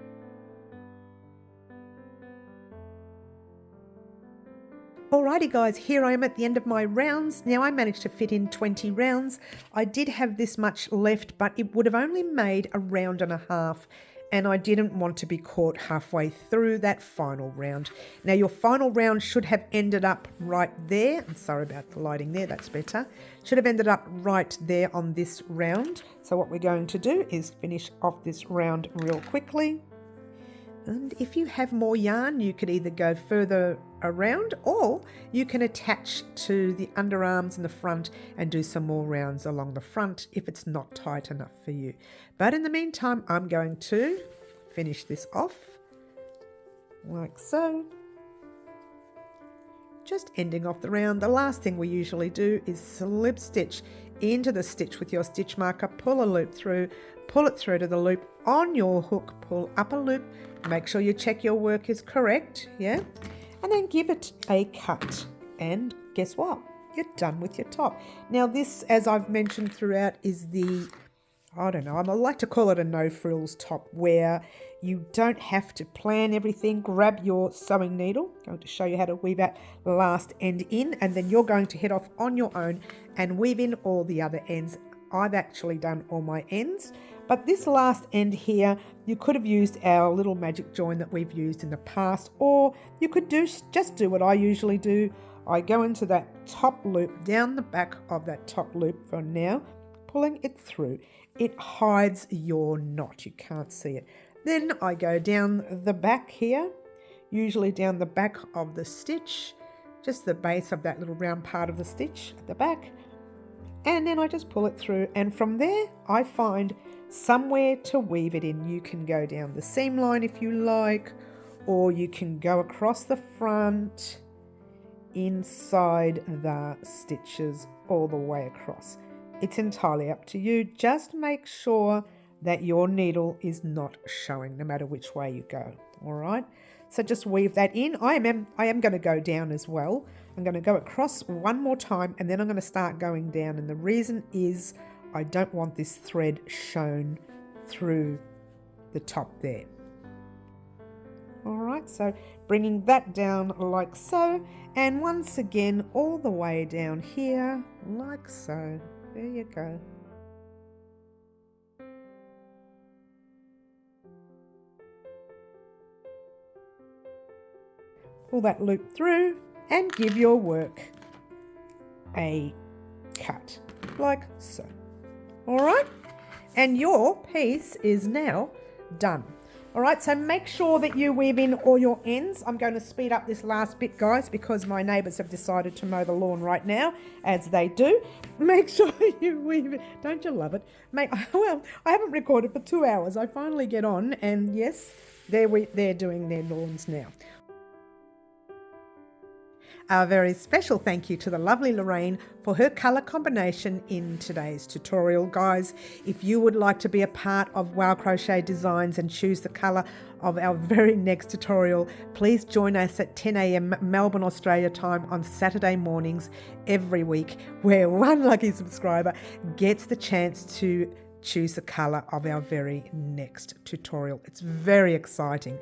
Alrighty guys, here I am at the end of my rounds. Now I managed to fit in 20 rounds. I did have this much left, but it would have only made a round and a half and I didn't want to be caught halfway through that final round. Now your final round should have ended up right there. I'm sorry about the lighting there, that's better. Should have ended up right there on this round. So what we're going to do is finish off this round real quickly. And if you have more yarn, you could either go further around, or you can attach to the underarms and the front and do some more rounds along the front if it's not tight enough for you. But in the meantime, I'm going to finish this off like so. Just ending off the round. The last thing we usually do is slip stitch into the stitch with your stitch marker, pull a loop through, pull it through to the loop on your hook, pull up a loop, make sure you check your work is correct, yeah, and then give it a cut. And guess what? You're done with your top. Now this, as I've mentioned throughout, is the, I don't know, I like to call it a no frills top, where you don't have to plan everything. Grab your sewing needle. I'm going to show you how to weave that last end in, and then you're going to head off on your own and weave in all the other ends. I've actually done all my ends, but this last end here, you could have used our little magic join that we've used in the past, or you could just do what I usually do. I go into that top loop, down the back of that top loop for now, pulling it through. It hides your knot, you can't see it. Then I go down the back here, usually down the back of the stitch, just the base of that little round part of the stitch at the back, and then I just pull it through, and from there I find somewhere to weave it in. You can go down the seam line if you like, or you can go across the front, inside the stitches, all the way across. It's entirely up to you. Just make sure that your needle is not showing no matter which way you go. All right, so just weave that in. I am going to go down as well. I'm going to go across one more time, and then I'm going to start going down, and the reason is I don't want this thread shown through the top there. All right, so bringing that down like so, and once again all the way down here like so. There you go. Pull that loop through and give your work a cut like so. All right, and your piece is now done. All right, so make sure that you weave in all your ends. I'm going to speed up this last bit, guys, because my neighbours have decided to mow the lawn right now, as they do. Make sure you weave it. Don't you love it? Well, I haven't recorded for 2 hours. I finally get on, and yes, they're doing their lawns now. A very special thank you to the lovely Lorraine for her colour combination in today's tutorial. Guys, if you would like to be a part of Wow Crochet Designs and choose the colour of our very next tutorial, please join us at 10 a.m. Melbourne, Australia time on Saturday mornings every week, where one lucky subscriber gets the chance to choose the colour of our very next tutorial. It's very exciting.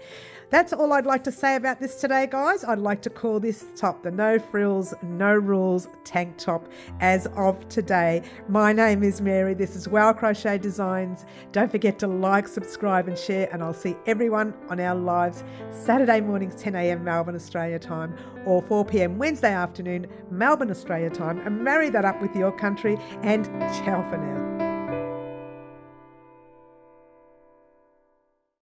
That's all I'd like to say about this today, guys. I'd like to call this top the No Frills, No Rules tank top as of today. My name is Mary. This is Wow Crochet Designs. Don't forget to like, subscribe and share, and I'll see everyone on our lives Saturday mornings 10 a.m. Melbourne, Australia time, or 4 p.m. Wednesday afternoon Melbourne, Australia time, and marry that up with your country, and ciao for now.